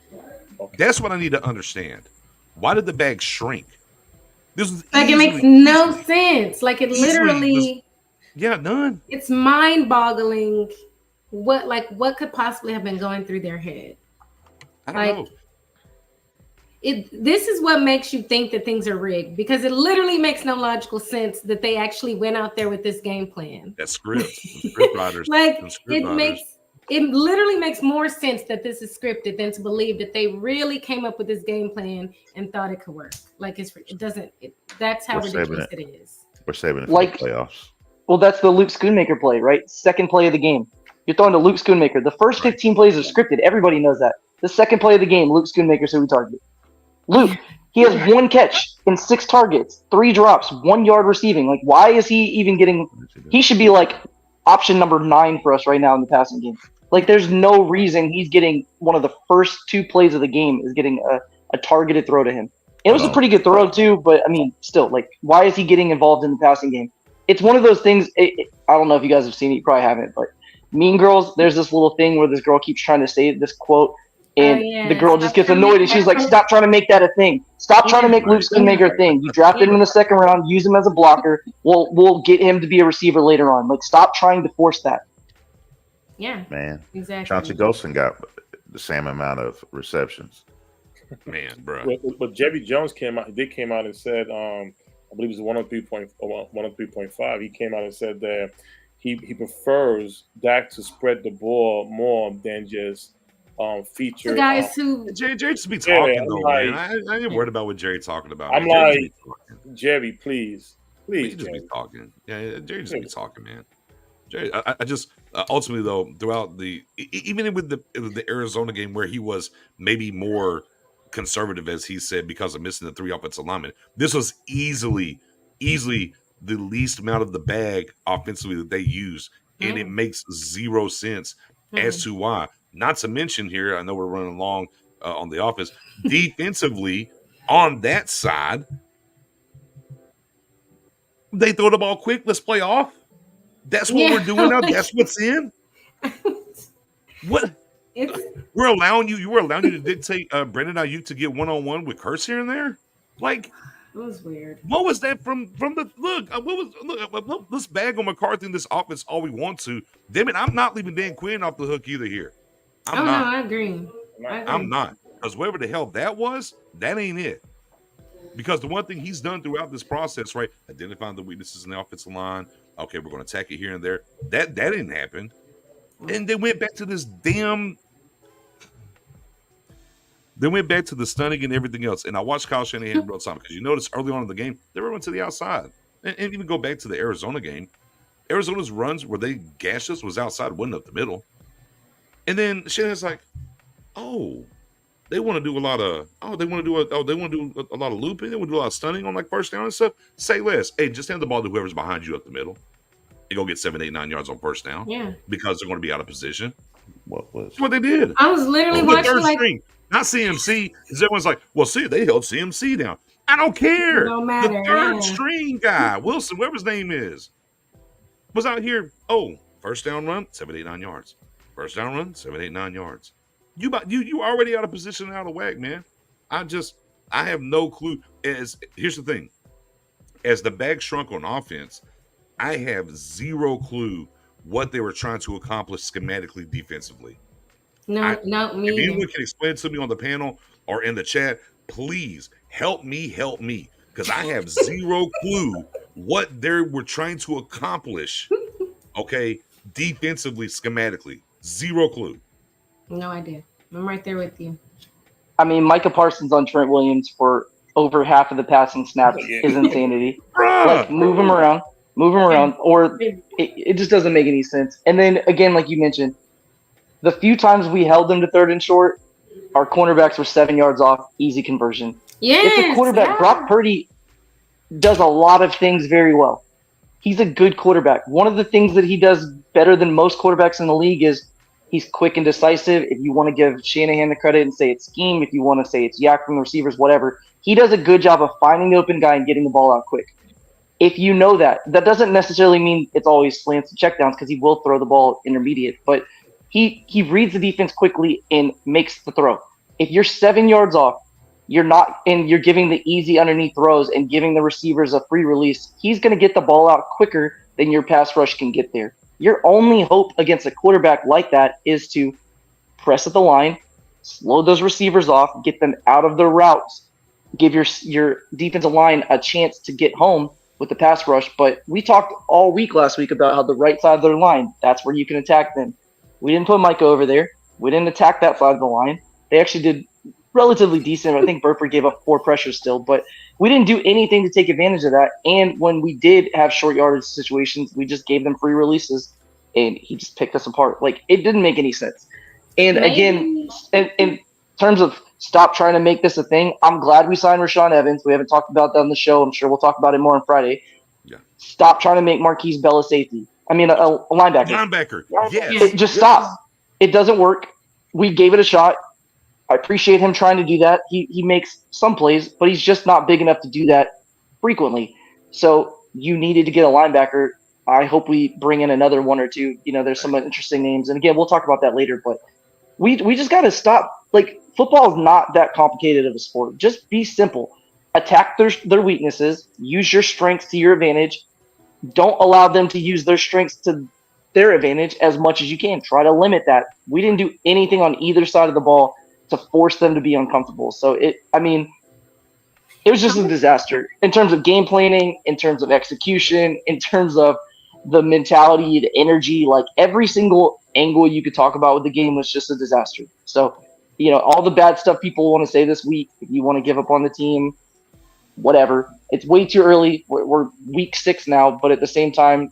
Okay. That's what I need to understand. Why did the bag shrink? This is Like, it makes no sense. Like, it literally, none. it's mind-boggling what could possibly have been going through their head. I don't know. This is what makes you think that things are rigged, because it literally makes no logical sense that they actually went out there with this game plan. That script, script writers, it literally makes more sense that this is scripted than to believe that they really came up with this game plan and thought it could work. Like, that's how ridiculous it is. We're saving it for the playoffs. Well, that's the Luke Schoonmaker play, right? Second play of the game. You're throwing to Luke Schoonmaker. The first 15 plays are scripted. Everybody knows that. The second play of the game, Luke Schoonmaker's who we target. Luke, he has 1 catch in 6 targets, 3 drops, 1 yard receiving. Like, why is he even getting? He should be like option number 9 for us right now in the passing game. Like, there's no reason he's getting one of the first 2 plays of the game is getting a targeted throw to him. It was a pretty good throw too, but I mean, still, like, why is he getting involved in the passing game? It's one of those things. I don't know if you guys have seen it. You probably haven't, but Mean Girls, there's this little thing where this girl keeps trying to say this quote. And the girl just gets annoyed, and she's like, "Stop trying to make that a thing. Stop trying to make Luke Schoonmaker a thing. You drafted him in the second round. Use him as a blocker. We'll get him to be a receiver later on. Like, stop trying to force that." Yeah, man. Exactly. Chauncey Golson got the same amount of receptions. Man, bro. But Jerry Jones came out and said, I believe it was 103.5. He came out and said that he prefers Dak to spread the ball more than just feature the guys who Jerry just be talking though, like, man. I ain't worried about what Jerry's talking about. I'm man. like, Jerry, please, He just be talking. Yeah, Jerry just be talking, man. Jerry, I just ultimately though, throughout even with the Arizona game where he was maybe more conservative, as he said, because of missing the 3 offensive linemen, this was easily the least amount of the bag offensively that they used, and it makes 0 sense as to why. Not to mention here, I know we're running long on the offense. Defensively, on that side, they throw the ball quick. Let's play off. That's what we're doing now. That's what's in. What? We're allowing you to dictate Brandon Ayuk to get 1-on-1 with Curse here and there. Like, it was weird. What was that from the look? Let's bag on McCarthy in this offense all we want to. Damn it, I'm not leaving Dan Quinn off the hook either here. I'm not. No, I agree. I'm not. Because whatever the hell that was, that ain't it. Because the one thing he's done throughout this process, right, identifying the weaknesses in the offensive line. Okay, we're going to attack it here and there. That didn't happen. And they went back to this damn. They went back to the stunning and everything else. And I watched Kyle Shanahan real time because you notice early on in the game, they were running to the outside. And even go back to the Arizona game, Arizona's runs where they gashed us was outside, wasn't up the middle. And then Shanahan's like, oh, they want to do a lot of they want to do a lot of looping, they want to do a lot of stunning on like first down and stuff. Say less. Hey, just hand the ball to whoever's behind you up the middle. You go get 7, 8, 9 yards on first down. Yeah. Because they're going to be out of position. What was? That's what they did. I was literally The watching third like string, not CMC, because everyone's like, well, see, they held CMC down. I don't care. It don't matter, The third yeah. string guy, Wilson, whatever his name is, was out here. Oh, first down run, 7, 8, 9 yards. First down run, 7, 8, 9 yards. You already out of position and out of whack, man. I have no clue. Here's the thing. As the bag shrunk on offense, I have zero clue what they were trying to accomplish schematically defensively. no, me If either. anyone can explain it to me on the panel or in the chat, please help me, because I have zero clue what they were trying to accomplish. Okay, defensively, schematically, zero clue. No idea. I'm right there with you. I mean, Micah Parsons on Trent Williams for over half of the passing snaps is insanity. Like, move him around, or it just doesn't make any sense. And then, again, like you mentioned, the few times we held them to third and short, our cornerbacks were 7 yards off, easy conversion. Yes, It's a quarterback. yeah. Brock Purdy does a lot of things very well. He's a good quarterback. One of the things that he does better than most quarterbacks in the league is he's quick and decisive. If you want to give Shanahan the credit and say it's scheme, if you want to say it's yak from the receivers, whatever, he does a good job of finding the open guy and getting the ball out quick. If you know that doesn't necessarily mean it's always slants and checkdowns, because he will throw the ball intermediate, but he reads the defense quickly and makes the throw. If you're 7 yards off, you're giving the easy underneath throws and giving the receivers a free release, he's going to get the ball out quicker than your pass rush can get there. Your only hope against a quarterback like that is to press at the line, slow those receivers off, get them out of their routes, give your defensive line a chance to get home with the pass rush. But we talked all week last week about how the right side of their line, that's where you can attack them. We didn't put Micah over there. We didn't attack that side of the line. They actually did relatively decent. I think Burford gave up 4 pressures still, but we didn't do anything to take advantage of that. And when we did have short yardage situations, we just gave them free releases, and he just picked us apart. Like, it didn't make any sense. And again, in terms of stop trying to make this a thing, I'm glad we signed Rashaan Evans. We haven't talked about that on the show. I'm sure we'll talk about it more on Friday. Yeah. Stop trying to make Marquise Bell a safety. I mean, a linebacker. Linebacker. Yes. Just stop. It doesn't work. We gave it a shot. I appreciate him trying to do that. He makes some plays, but he's just not big enough to do that frequently. So you needed to get a linebacker. I hope we bring in another one or two. You know, there's some interesting names. And again, we'll talk about that later, but we just got to stop. Like, football is not that complicated of a sport. Just be simple. Attack their weaknesses. Use your strengths to your advantage. Don't allow them to use their strengths to their advantage as much as you can. Try to limit that. We didn't do anything on either side of the ball to force them to be uncomfortable. So it was just a disaster in terms of game planning, in terms of execution, in terms of the mentality, the energy. Like, every single angle you could talk about with the game was just a disaster. So, you know, all the bad stuff people want to say this week, if you want to give up on the team, whatever. It's way too early. We're week 6 now, but at the same time,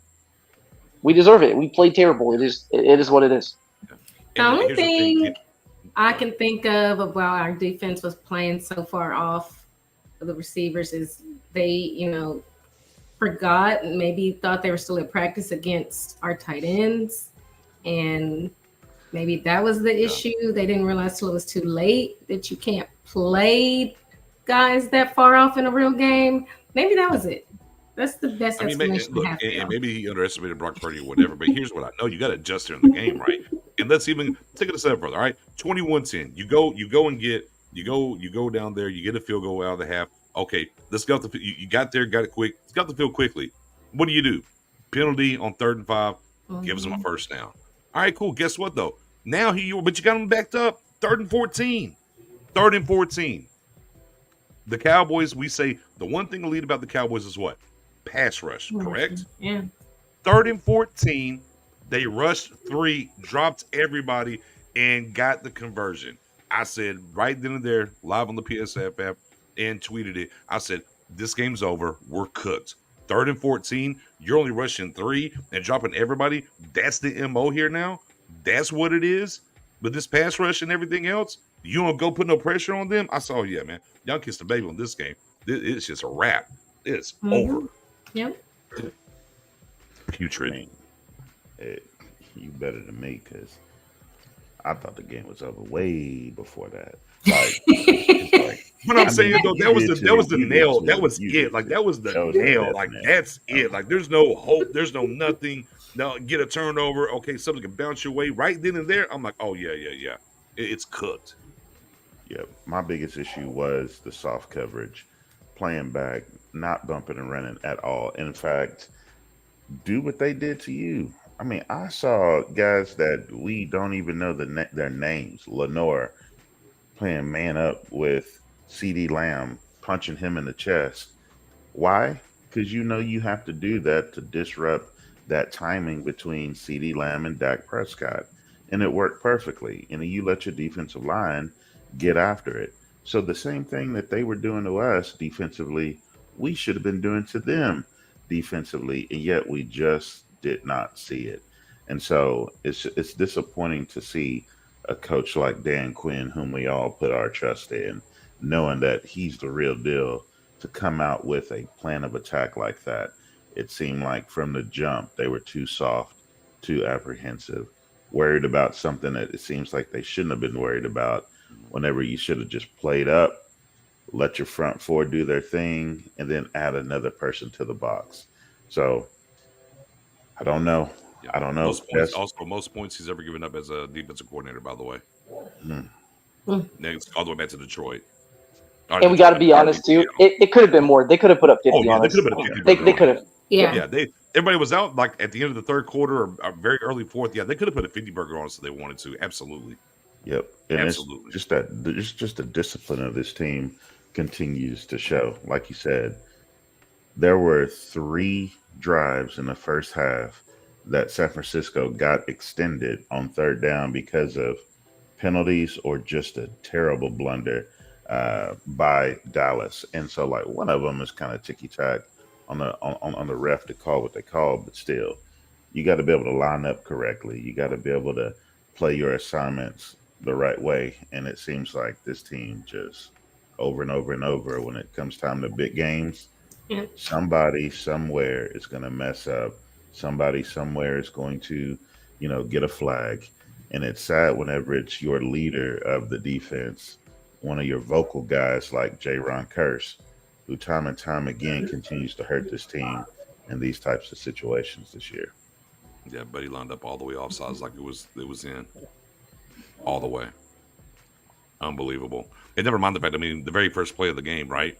we deserve it. We played terrible. It is what it is. The only thing I can think of while our defense was playing so far off of the receivers is they, you know, forgot and maybe thought they were still at practice against our tight ends. And maybe that was the issue. They didn't realize till it was too late that you can't play guys that far off in a real game. Maybe that was it. That's the best explanation. And maybe he underestimated Brock Purdy or whatever. But here's what I know: you got to adjust during the game, right? And let's even take it a step further. All right, 21-10. You go down there. You get a field goal out of the half. Okay, let's go. You got there, got it quick. Got the field quickly. What do? Penalty on 3rd and 5. Gives them a first down. All right, cool. Guess what though? Now but you got them backed up. 3rd and 14. 3rd and 14. The Cowboys, we say the one thing to lead about the Cowboys is what? Pass rush, correct? Yeah. 3rd and 14, they rushed 3, dropped everybody, and got the conversion. I said right then and there, live on the PSF app, and tweeted it. I said, this game's over. We're cooked. 3rd and 14, you're only rushing 3 and dropping everybody. That's the MO here now. That's what it is. But this pass rush and everything else, you don't go put no pressure on them. I saw, yeah, man, y'all kissed the baby on this game. It's just a wrap. It's over. Yep. Putrid. mean, you better than me because I thought the game was over way before that. Like, it's like What I'm saying though, that was the nail. That was You did it. Like too. that was the That was the nail. death Like nail. that's it. Like there's no hope. There's no nothing. No, get a turnover. Okay, something can bounce your way right then and there. I'm like, oh yeah. It's cooked. Yeah, my biggest issue was the soft coverage, playing back, not bumping and running at all. In fact, do what they did to you. I mean, I saw guys that we don't even know their names. Lenore playing man up with CD Lamb, punching him in the chest. Why? Because you know you have to do that to disrupt that timing between CD Lamb and Dak Prescott. And it worked perfectly. And then you let your defensive line get after it. So the same thing that they were doing to us defensively, we should have been doing to them defensively. And yet we just did not see it. And so it's disappointing to see a coach like Dan Quinn, whom we all put our trust in, knowing that he's the real deal, to come out with a plan of attack like that. It seemed like from the jump they were too soft, too apprehensive, worried about something that it seems like they shouldn't have been worried about. Whenever you should have just played up, let your front four do their thing, and then add another person to the box. So I don't know. Yeah. I don't know. Most points he's ever given up as a defensive coordinator, by the way. Hmm. Next, all the way back to Detroit. And we got to be honest too. It could have been more. They could have put up 50. Oh, yeah, they honest. could have put a 50. They could have. Yeah. Everybody was out like at the end of the third quarter or very early fourth. Yeah, they could have put a 50 burger on us if they wanted to. Absolutely. Yep. And Absolutely. it's just the discipline of this team continues to show. Like you said, there were 3 drives in the first half that San Francisco got extended on 3rd down because of penalties or just a terrible blunder by Dallas. And so, like, one of them is kind of ticky tack on the ref to call what they call, but still, you got to be able to line up correctly. You got to be able to play your assignments the right way. And it seems like this team just over and over and over, when it comes time to big games, Yeah. somebody somewhere is going to mess up. Somebody somewhere is going to, get a flag. And it's sad whenever it's your leader of the defense, one of your vocal guys like Ron Curse, who time and time again continues to hurt this team in these types of situations this year. Yeah, but he lined up all the way offsides like it was in all the way. Unbelievable. And never mind the fact, the very first play of the game, right?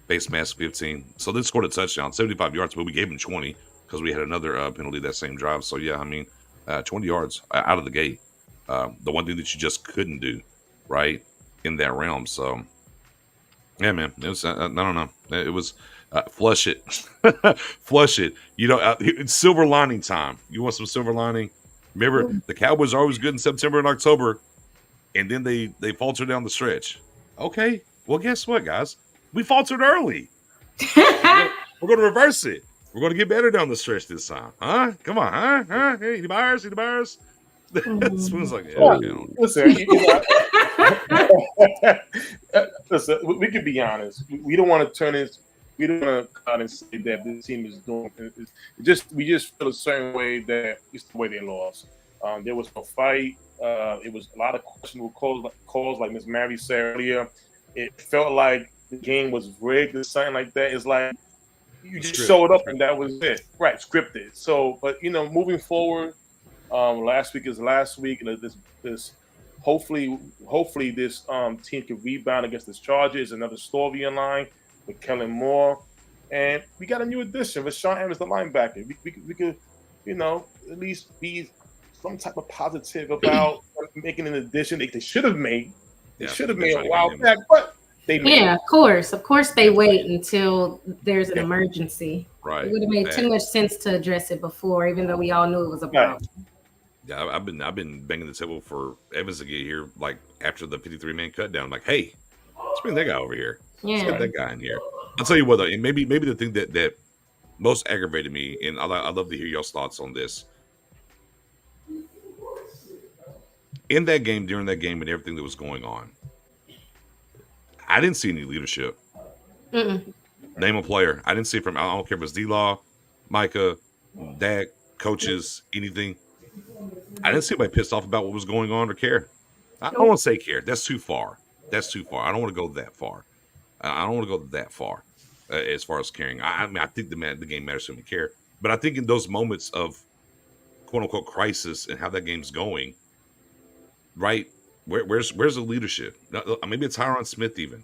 Face mask 15. So they scored a touchdown, 75 yards, but we gave him 20 because we had another penalty that same drive. So, yeah, 20 yards out of the gate. The one thing that you just couldn't do, right, in that realm. So, yeah, man, it was, I don't know. It was flush it. Flush it. It's silver lining time. You want some silver lining? Remember, the Cowboys are always good in September and October, and then they falter down the stretch. Okay, well, guess what, guys? We faltered early. We're going to reverse it. We're going to get better down the stretch this time. Huh? Come on, huh? Hey, any buyers? Spoon's like, yeah. Listen, listen, we can be honest. We don't want to turn this. We don't want to come out and say that this team is doing. We just feel a certain way that it's the way they lost. There was no fight. It was a lot of questionable calls, like Miss Mary said earlier. It felt like the game was rigged or something like that. It's like you just showed up and that was it, right? Scripted. So, but moving forward, last week is last week, and this hopefully this team can rebound against the Chargers. Another story in line with Kellen Moore, and we got a new addition with Sean Evans, the linebacker. We could at least be some type of positive about making an addition they should have made. They should have made a while back, but they made of course they wait until there's an emergency. Right. It would have made too much sense to address it before, even though we all knew it was a problem. Yeah, I've been banging the table for Evans to get here, like after the 53-man cut down. Like, hey, let's bring that guy over here. Yeah. Let's get that guy in here. I'll tell you what, though, and maybe the thing that most aggravated me, and I'd love to hear y'all's thoughts on this. In that game, during that game, and everything that was going on, I didn't see any leadership. Mm-mm. Name a player. I didn't see it from. I don't care if it's D-Law, Micah, Dak, coaches, anything. I didn't see anybody pissed off about what was going on or care. I don't want to say care. That's too far. That's too far. I don't want to go that far. I don't want to go that far as far as caring. I mean, I think the game matters to me care, but I think in those moments of quote unquote crisis and how that game's going, right? Where's the leadership? Maybe it's Tyron Smith, even,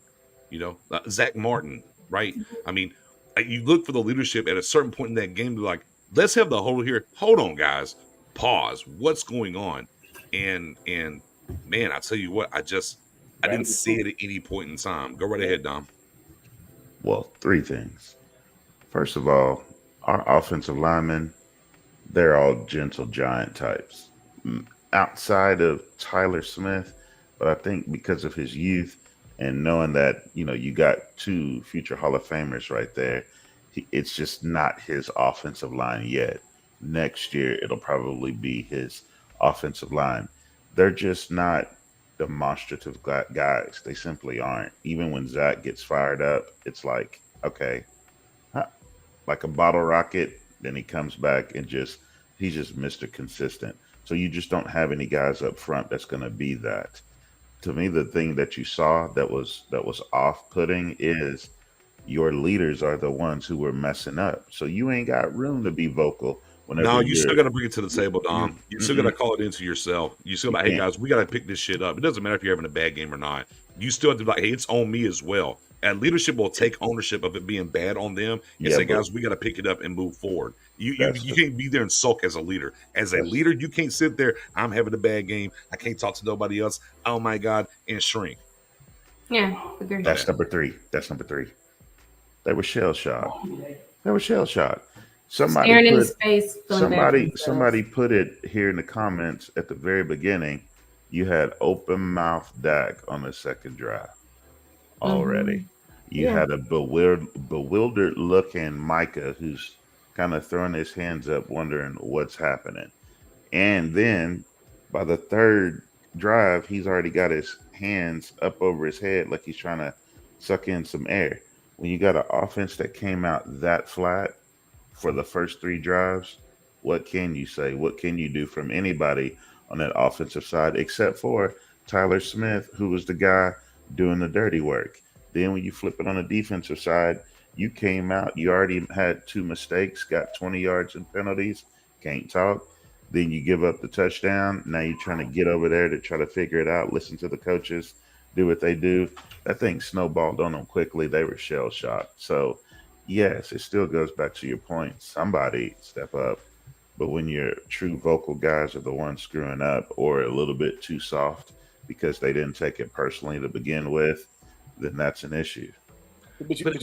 Zach Martin, right? I mean, you look for the leadership at a certain point in that game to like, let's have the whole here. Hold on, guys. Pause. What's going on? And man, I tell you what, I didn't see it at any point in time. Go right ahead, Dom. Well, three things. First of all, our offensive linemen, they're all gentle giant types. Outside of Tyler Smith, but I think because of his youth and knowing that, you got two future Hall of Famers right there, it's just not his offensive line yet. Next year, it'll probably be his offensive line. They're just not demonstrative guys. They simply aren't. Even when Zach gets fired up, it's like, okay, huh, like a bottle rocket. Then he comes back and he's just Mr. Consistent. So you just don't have any guys up front that's going to be that. To me, the thing that you saw that was off-putting is your leaders are the ones who were messing up. So you ain't got room to be vocal whenever. No, you still got to bring it to the table, Dom. You still got to call it into yourself. You still like, hey guys, we got to pick this shit up. It doesn't matter if you're having a bad game or not. You still have to be like, hey, it's on me as well. And leadership will take ownership of it being bad on them and say, guys, we got to pick it up and move forward. You can't be there and sulk as a leader. As a leader, you can't sit there. I'm having a bad game. I can't talk to nobody else. Oh my God, and shrink. Yeah, agree. That's number three. They were shell shocked. Staring into space. Somebody put it here in the comments at the very beginning. You had open mouth Dak on the second drive already. Mm-hmm. You had a bewildered looking Micah who's kind of throwing his hands up, wondering what's happening. And then by the third drive, he's already got his hands up over his head like he's trying to suck in some air. When you got an offense that came out that flat for the first three drives, what can you say? What can you do from anybody on that offensive side except for Tyler Smith, who was the guy doing the dirty work? Then when you flip it on the defensive side, you came out, you already had two mistakes, got 20 yards in penalties, can't talk. Then you give up the touchdown. Now you're trying to get over there to try to figure it out, listen to the coaches, do what they do. That thing snowballed on them quickly. They were shell shocked. So, yes, it still goes back to your point. Somebody step up. But when your true vocal guys are the ones screwing up or a little bit too soft because they didn't take it personally to begin with, then that's an issue. But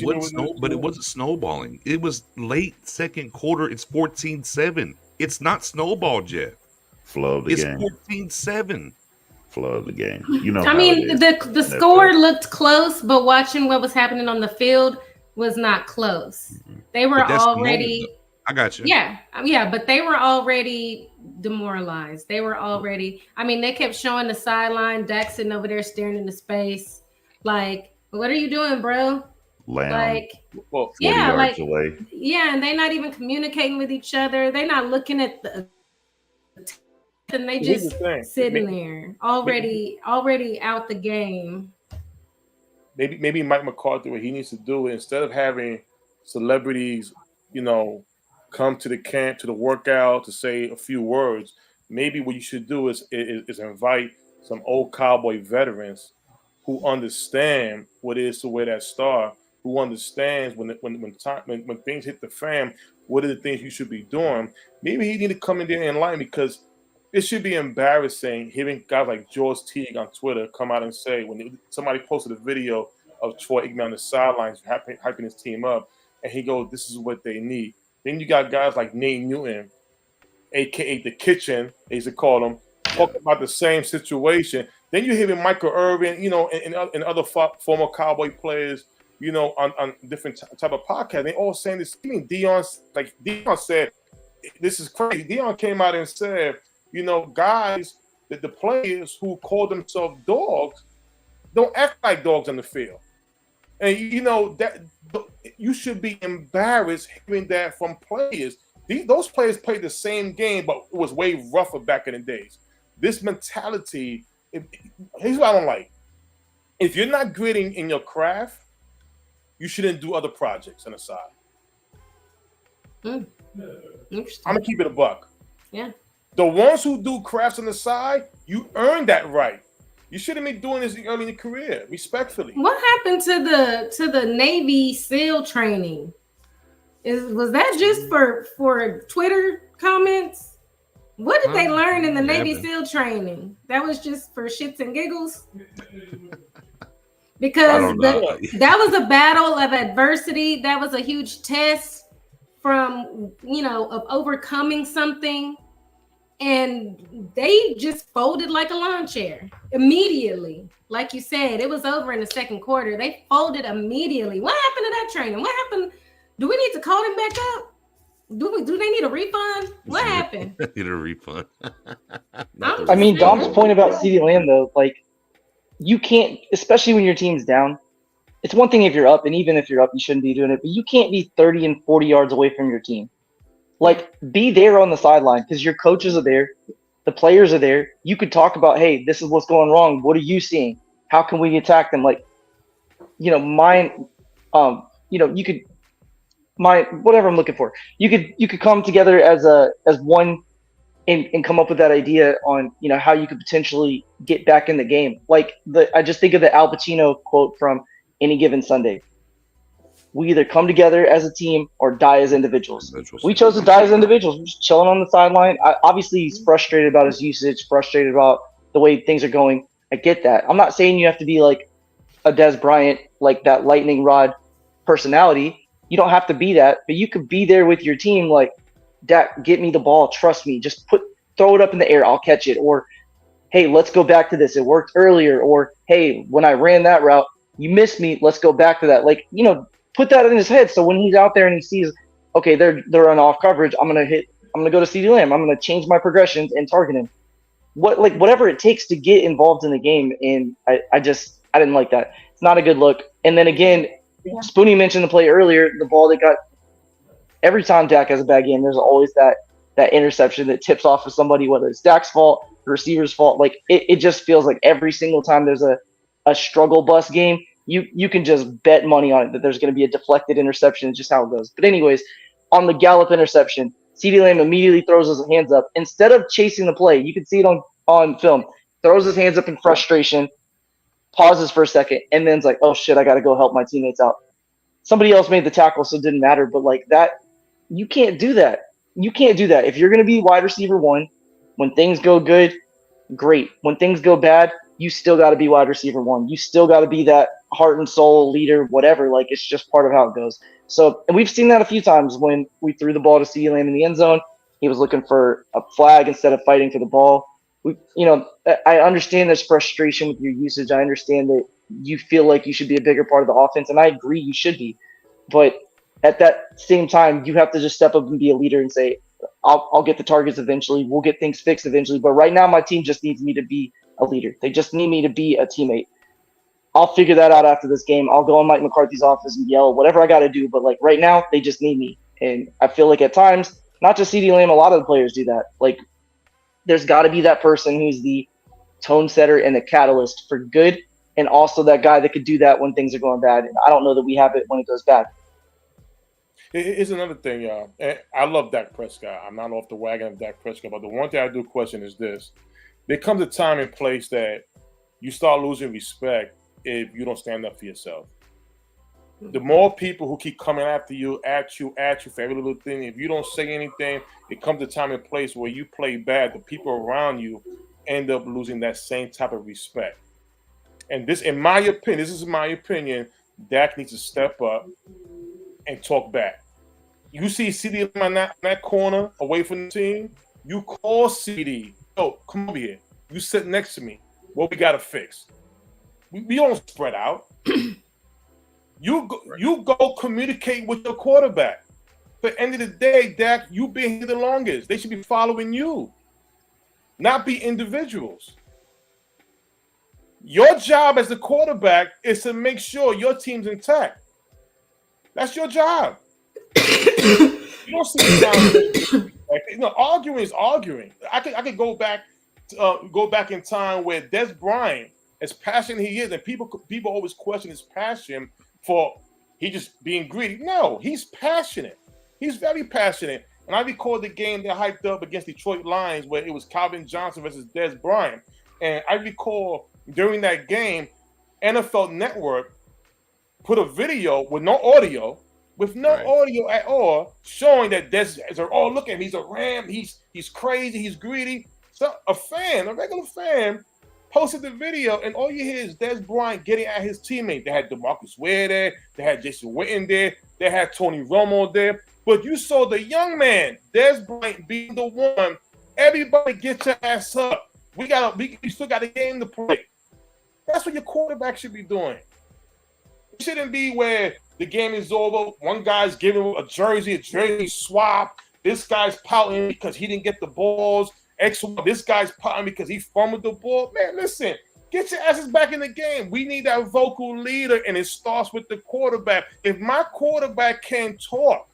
it wasn't snowballing. It was late second quarter. It's 14-7. It's not snowballed yet. Flow of the game. It's 14-7. Flow of the game. I mean, the score looked close, but watching what was happening on the field was not close. Mm-hmm. They were already. I got you. Yeah, but they were already demoralized. They were already. I mean, they kept showing the sideline. Dak sitting over there staring into space, like, "What are you doing, bro?" Lamb, yards away. Yeah, and they're not even communicating with each other. They're not looking at the. And they just sitting there already out the game. Maybe Mike McCarthy, what he needs to do instead of having celebrities, come to the camp, to the workout, to say a few words, maybe what you should do is invite some old Cowboy veterans who understand what it is to wear that star, who understands when things hit the fan, what are the things you should be doing. Maybe he need to come in there and line, because it should be embarrassing hearing guys like George Teague on Twitter come out and say, when somebody posted a video of Troy Aikman on the sidelines hyping his team up, and he goes, "This is what they need." Then you got guys like Nate Newton, aka the Kitchen, they used to call him, talking about the same situation. Then you're hearing Michael Irvin, and other former Cowboy players, on different type of podcasts. They all saying this. Even Dion said, this is crazy. Dion came out and said, guys, that the players who call themselves dogs don't act like dogs on the field. And that you should be embarrassed hearing that from players. Those players played the same game, but it was way rougher back in the days. This mentality, here's what I don't like. If you're not gritting in your craft, you shouldn't do other projects on the side. Interesting. I'm gonna keep it a buck. Yeah. The ones who do crafts on the side, you earn that right. You shouldn't be doing this early in your career, respectfully. What happened to the Navy SEAL training? Was that just for Twitter comments? What did they learn in the Navy SEAL training? That was just for shits and giggles? Because that was a battle of adversity. That was a huge test of overcoming something. And they just folded like a lawn chair immediately. Like you said, it was over in the second quarter. They folded immediately. What happened to that training? What happened? Do we need to call them back up? Do they need a refund? What happened? Need a refund. I mean, Dom's point about CeeDee Lamb, though, like, you can't, especially when your team's down. It's one thing if you're up, and even if you're up, you shouldn't be doing it, but you can't be 30 and 40 yards away from your team. Like, be there on the sideline because your coaches are there. The players are there. You could talk about, hey, this is what's going wrong. What are you seeing? How can we attack them? Like, you could, whatever I'm looking for. You could come together as one and come up with that idea on, how you could potentially get back in the game. Like I just think of the Al Pacino quote from Any Given Sunday. We either come together as a team or die as individuals. We chose to die as individuals. We're just chilling on the sideline. Obviously, he's frustrated about his usage, frustrated about the way things are going. I get that. I'm not saying you have to be like a Des Bryant, like that lightning rod personality. You don't have to be that, but you could be there with your team. Like, Dak, get me the ball. Trust me. Just throw it up in the air. I'll catch it. Or, hey, let's go back to this. It worked earlier. Or, hey, when I ran that route, you missed me. Let's go back to that. Like, put that in his head. So when he's out there and he sees, okay, they're on off coverage, I'm gonna go to CeeDee Lamb. I'm gonna change my progressions and target him. Whatever it takes to get involved in the game. And I didn't like that. It's not a good look. And then again, Spoonie mentioned the play earlier, the ball that got every time Dak has a bad game, there's always that interception that tips off of somebody, whether it's Dak's fault, the receiver's fault. Like it just feels like every single time there's a struggle bus game, you can just bet money on it that there's going to be a deflected interception. It's just how it goes. But anyways, on the Gallup interception, CeeDee Lamb immediately throws his hands up. Instead of chasing the play, you can see it on film, throws his hands up in frustration, pauses for a second, and then's like, oh shit, I got to go help my teammates out. Somebody else made the tackle, so it didn't matter. But like that, you can't do that. You can't do that. If you're going to be wide receiver one, when things go good, great. When things go bad, you still got to be wide receiver one. You still got to be that heart and soul leader, whatever. Like, it's just part of how it goes. So, and we've seen that a few times when we threw the ball to CeeDee Lamb in the end zone. He was looking for a flag instead of fighting for the ball. I understand there's frustration with your usage. I understand that you feel like you should be a bigger part of the offense, and I agree you should be. But at that same time, you have to just step up and be a leader and say, I'll get the targets eventually. We'll get things fixed eventually. But right now, my team just needs me to be a leader. They just need me to be a teammate. I'll figure that out after this game. I'll go in Mike McCarthy's office and yell whatever I got to do. But like right now, they just need me. And I feel like at times, not just CeeDee Lamb, a lot of the players do that. Like there's got to be that person who's the tone setter and the catalyst for good, and also that guy that could do that when things are going bad. And I don't know that we have it when it goes bad. Here's another thing, y'all. I love Dak Prescott. I'm not off the wagon of Dak Prescott, but the one thing I do question is this. There comes a time and place that you start losing respect if you don't stand up for yourself. The more people who keep coming after you, at you for every little thing, if you don't say anything, it comes a time and place where you play bad. The people around you end up losing that same type of respect. And this is my opinion, Dak needs to step up and talk back. You see CeeDee in that corner away from the team, you call CeeDee, yo, come over here. You sit next to me. What we got to fix? We don't spread out. You go communicate with your quarterback. At the end of the day, Dak, you've been here the longest. They should be following you, not be individuals. Your job as the quarterback is to make sure your team's intact. That's your job. You don't see arguing is arguing. I could go back in time where Des Bryant, as passionate he is, and people always question his passion for he just being greedy. No, he's passionate. He's very passionate. And I recall the game they hyped up against Detroit Lions where it was Calvin Johnson versus Des Bryant. And I recall during that game, NFL Network put a video with no audio at all, showing that Des is, oh, look at him, he's a ram, he's crazy, he's greedy. So a regular fan, posted the video, and all you hear is Des Bryant getting at his teammate. They had DeMarcus Ware there, they had Jason Witten there, they had Tony Romo there. But you saw the young man, Des Bryant, being the one. Everybody get your ass up. We still got a game to play. That's what your quarterback should be doing. It shouldn't be where the game is over. One guy's giving a jersey swap. This guy's pouting because he didn't get the balls. This guy's pouting because he fumbled the ball. Man, listen, get your asses back in the game. We need that vocal leader, and it starts with the quarterback. If my quarterback can't talk,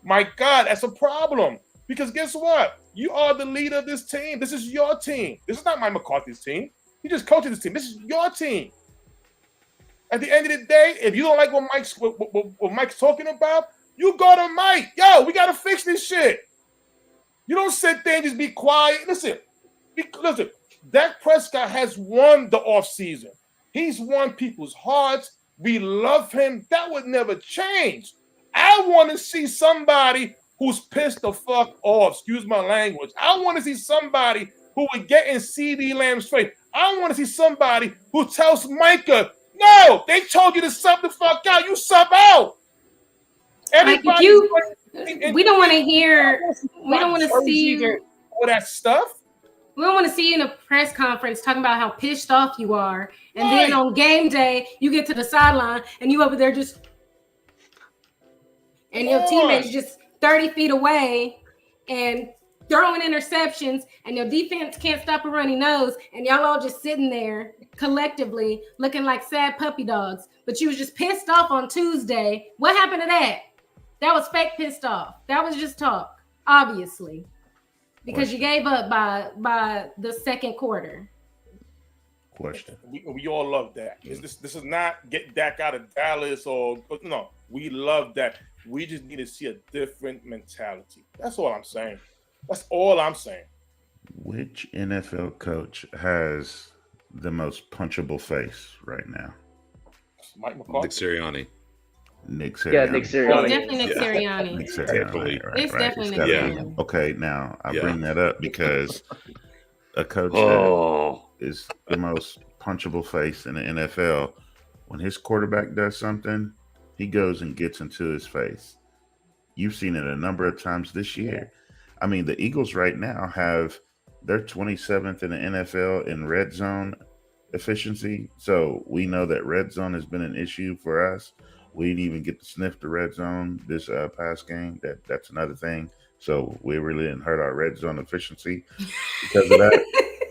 my God, that's a problem. Because guess what? You are the leader of this team. This is your team. This is not Mike McCarthy's team. He just coaches this team. This is your team. At the end of the day, if you don't like what Mike's talking about, you go to Mike. Yo, we got to fix this shit. You don't sit there and just be quiet. Listen, Dak Prescott has won the offseason. He's won people's hearts. We love him. That would never change. I want to see somebody who's pissed the fuck off. Excuse my language. I want to see somebody who would get in CD Lamb's face. I want to see somebody who tells Micah, no, they told you to sub the fuck out. You sub out. Everybody, we don't want to hear. We don't want to see you all that stuff. We don't want to see you in a press conference talking about how pissed off you are, and then on game day you get to the sideline and you over there just, and your teammates just 30 feet away and throwing interceptions, and your defense can't stop a runny nose, and y'all all just sitting there collectively looking like sad puppy dogs. But you was just pissed off on Tuesday. What happened to that? That was fake pissed off. That was just talk, obviously, because you gave up by the second quarter. Question. We all love Dak. This is not get Dak out of Dallas or no. We love Dak. We just need to see a different mentality. That's all I'm saying. That's all I'm saying. Which NFL coach has the most punchable face right now? Mike McCarthy. Nick Sirianni. Yeah, Nick Sirianni. It's definitely Nick Sirianni. Nick Sirianni. Right, it's definitely Nick Sirianni. Okay, now I bring that up because a coach that is the most punchable face in the NFL, when his quarterback does something, he goes and gets into his face. You've seen it a number of times this year. I mean, the Eagles right now they're 27th in the NFL in red zone efficiency. So we know that red zone has been an issue for us. We didn't even get to sniff the red zone this past game. That's another thing. So we really didn't hurt our red zone efficiency because of that.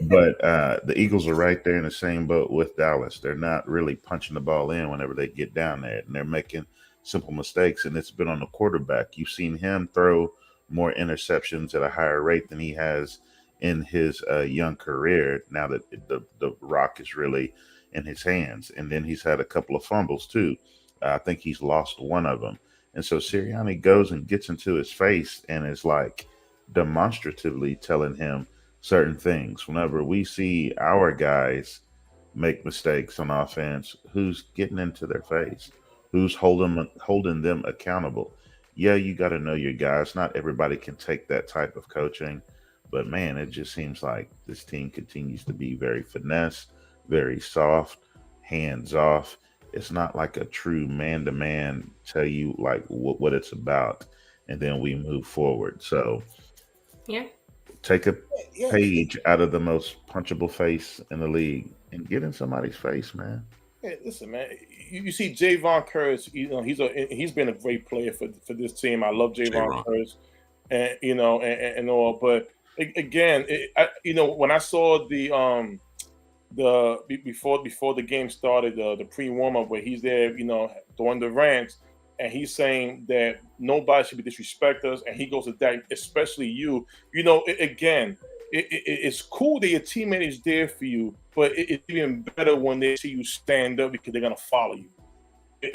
But the Eagles are right there in the same boat with Dallas. They're not really punching the ball in whenever they get down there, and they're making simple mistakes, and it's been on the quarterback. You've seen him throw more interceptions at a higher rate than he has in his young career, now that the rock is really in his hands. And then he's had a couple of fumbles too. I think he's lost one of them. And so Sirianni goes and gets into his face and is like demonstratively telling him certain things. Whenever we see our guys make mistakes on offense, who's getting into their face? Who's holding them accountable? Yeah, you got to know your guys. Not everybody can take that type of coaching. But, man, it just seems like this team continues to be very finesse, very soft, hands off. It's not like a true man-to-man tell you, like, what it's about, and then we move forward. So, take a page out of the most punchable face in the league and get in somebody's face, man. Hey, listen, man. You see Javon Curtis. He's been a great player for this team. I love J. Javon Ron. Curtis, and all. But again, when I saw before the game started, the pre warm up where he's there, during the rants, and he's saying that nobody should be disrespect us, and he goes to that, especially you. Again, it's cool that your teammate is there for you, but it's even better when they see you stand up because they're gonna follow you.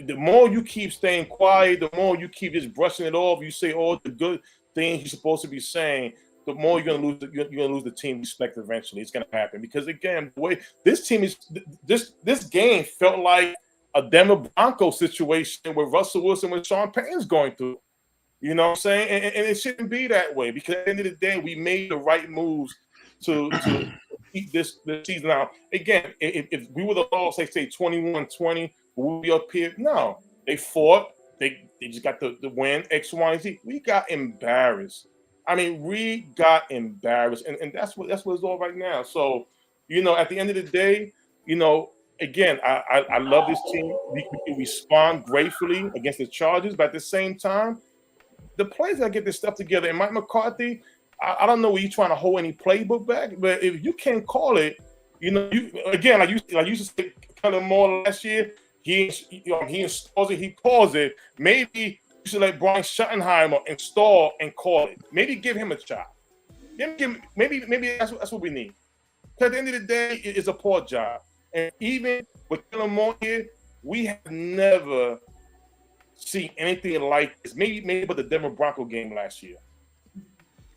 The more you keep staying quiet, the more you keep just brushing it off. You say all the good things you're supposed to be saying. The more you're gonna lose, you're gonna lose the team respect eventually. It's gonna happen because again, the way this team is, this game felt like a Denver Broncos situation where Russell Wilson with Sean Payton's going through. You know what I'm saying? And it shouldn't be that way because at the end of the day, we made the right moves to keep this season out. Again, if we would have lost, say 21-20, would we be up here? No. They fought. They just got the win, X, Y, and Z. We got embarrassed. I mean, we got embarrassed. And that's what it's all right now. So, at the end of the day, again, I love this team. We respond gratefully against the Chargers, but at the same time, the players gotta get this stuff together. And Mike McCarthy, I don't know where you're trying to hold any playbook back, but if you can't call it, again, like you used to say kind of more last year, he installs it, he calls it. Maybe you should let Brian Schottenheimer install and call it. Maybe give him a shot. Maybe that's what we need. Because at the end of the day, it's a poor job. And even with Kellen Moore here, we have never see anything like this. Maybe but the Denver Bronco game last year.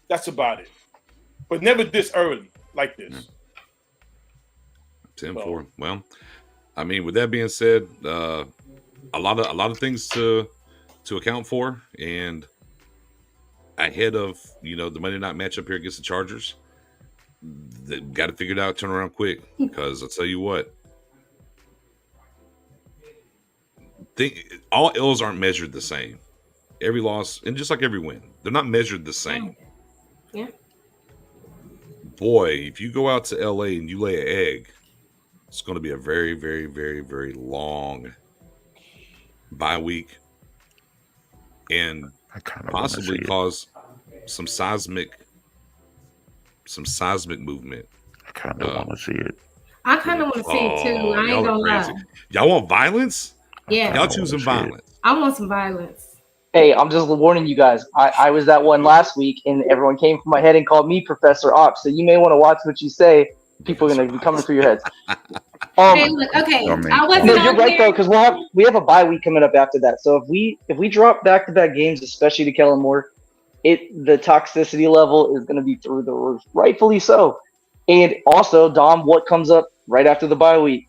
That's about it. But never this early like this. 10-4. Well, I mean, with that being said, a lot of things to account for, and ahead of the Monday night matchup here against the Chargers, they got to figure it out, turn around quick. Because I'll tell you what, all L's aren't measured the same. Every loss, and just like every win, they're not measured the same. Yeah. Boy, if you go out to LA and you lay an egg, it's going to be a very, very, very, very long bye week, and possibly cause some seismic movement. I kind of want to see it. I kind of want to see it too. I ain't gonna lie. Y'all want violence? Yeah. Y'all choosing violence. I want some violence. Hey, I'm just warning you guys. I was that one last week, and everyone came for my head and called me Professor Ops. So you may want to watch what you say. People are going to be coming for your heads. Hey, look, okay. I wasn't. No, you're right though, because we have a bye week coming up after that. So if we drop back-to-back games, especially to Kellen Moore, the toxicity level is going to be through the roof, rightfully so. And also, Dom, what comes up right after the bye week?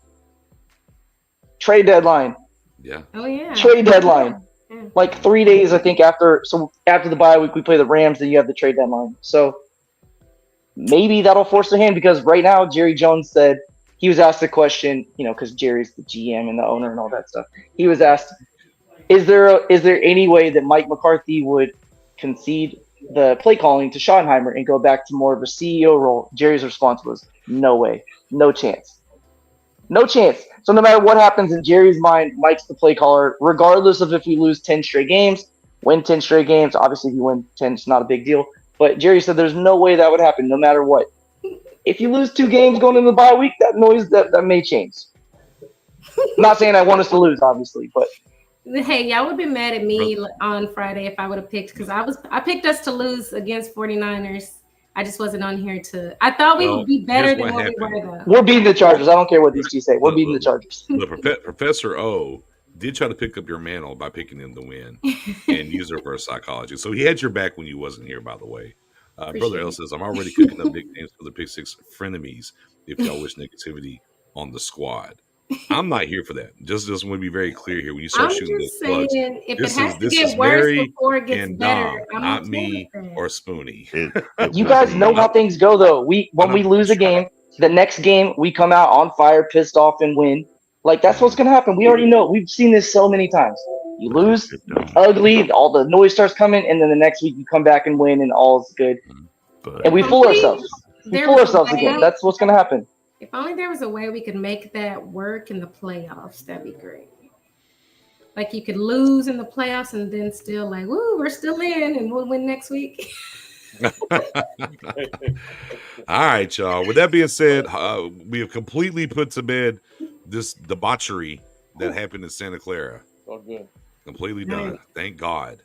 Trade deadline. Yeah. Oh yeah. Trade deadline. Yeah. Like 3 days, I think, after the bye week, we play the Rams, then you have the trade deadline. So maybe that'll force the hand, because right now, Jerry Jones said, he was asked a question, because Jerry's the GM and the owner and all that stuff. He was asked, is there any way that Mike McCarthy would concede the play calling to Schottenheimer and go back to more of a CEO role? Jerry's response was, no way, no chance. No chance. So no matter what happens in Jerry's mind, Mike's the play caller, regardless of if we lose 10 straight games, win 10 straight games. Obviously, if you win 10, it's not a big deal. But Jerry said there's no way that would happen, no matter what. If you lose 2 games going into the bye week, that noise, that may change. I'm not saying I want us to lose, obviously, but. Hey, y'all would have been mad at me on Friday if I would have picked, because I picked us to lose against 49ers. I just wasn't on here I thought we would be better than what we were, though. We're beating the Chargers. I don't care what these two say. We're beating the Chargers. Professor O did try to pick up your mantle by picking him to win and use reverse psychology. So he had your back when you wasn't here, by the way. Brother L says, I'm already cooking up big names for the Pick Six frenemies if y'all wish negativity on the squad. I'm not here for that. Just want to be very clear here. When you start shooting those plugs, if it has to get worse before it gets better, I'm not me or Spoonie. You guys know how things go, though. When we lose a game, the next game we come out on fire, pissed off, and win. Like, that's what's gonna happen. We already know. We've seen this so many times. You lose, ugly, all the noise starts coming, and then the next week you come back and win, and all's good. And we fool ourselves. We fool ourselves again. That's what's gonna happen. If only there was a way we could make that work in the playoffs, that'd be great. Like you could lose in the playoffs and then still like, woo, we're still in and we'll win next week. All right, y'all. With that being said, we have completely put to bed this debauchery that happened in Santa Clara. All good. Completely done. Right. Thank God.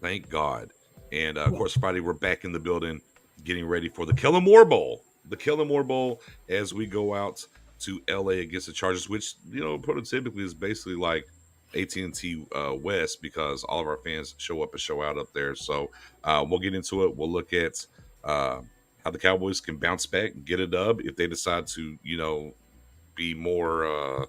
Thank God. And of course, Friday we're back in the building, getting ready for the Killamore Bowl. The Killamore Bowl as we go out to LA against the Chargers, which prototypically is basically like AT&T West because all of our fans show up and show out up there. So we'll get into it. We'll look at how the Cowboys can bounce back and get a dub if they decide to, be more,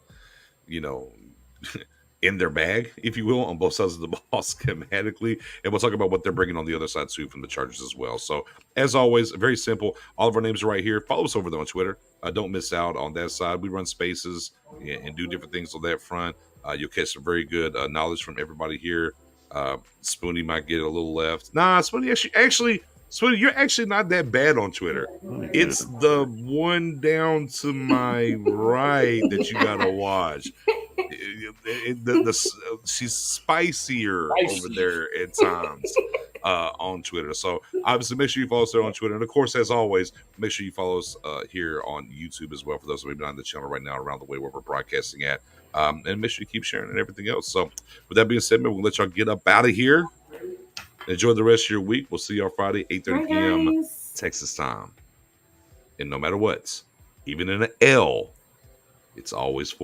in their bag, if you will, on both sides of the ball schematically. And we'll talk about what they're bringing on the other side too from the Chargers as well. So as always, very simple. All of our names are right here. Follow us over there on Twitter. Don't miss out on that side. We run spaces and do different things on that front. You'll catch some very good knowledge from everybody here. Spoonie might get a little left. Nah, Spoonie actually, Spoonie, you're actually not that bad on Twitter. It's the one down to my right that you gotta watch. She's spicier over there at times on Twitter. So obviously make sure you follow us there on Twitter. And of course, as always, make sure you follow us here on YouTube as well for those of you on the channel right now around the way where we're broadcasting at. And make sure you keep sharing and everything else. So with that being said, man, we'll let y'all get up out of here. Enjoy the rest of your week. We'll see y'all Friday, 8:30 p.m. Texas time. And no matter what, even in an L, it's always 4.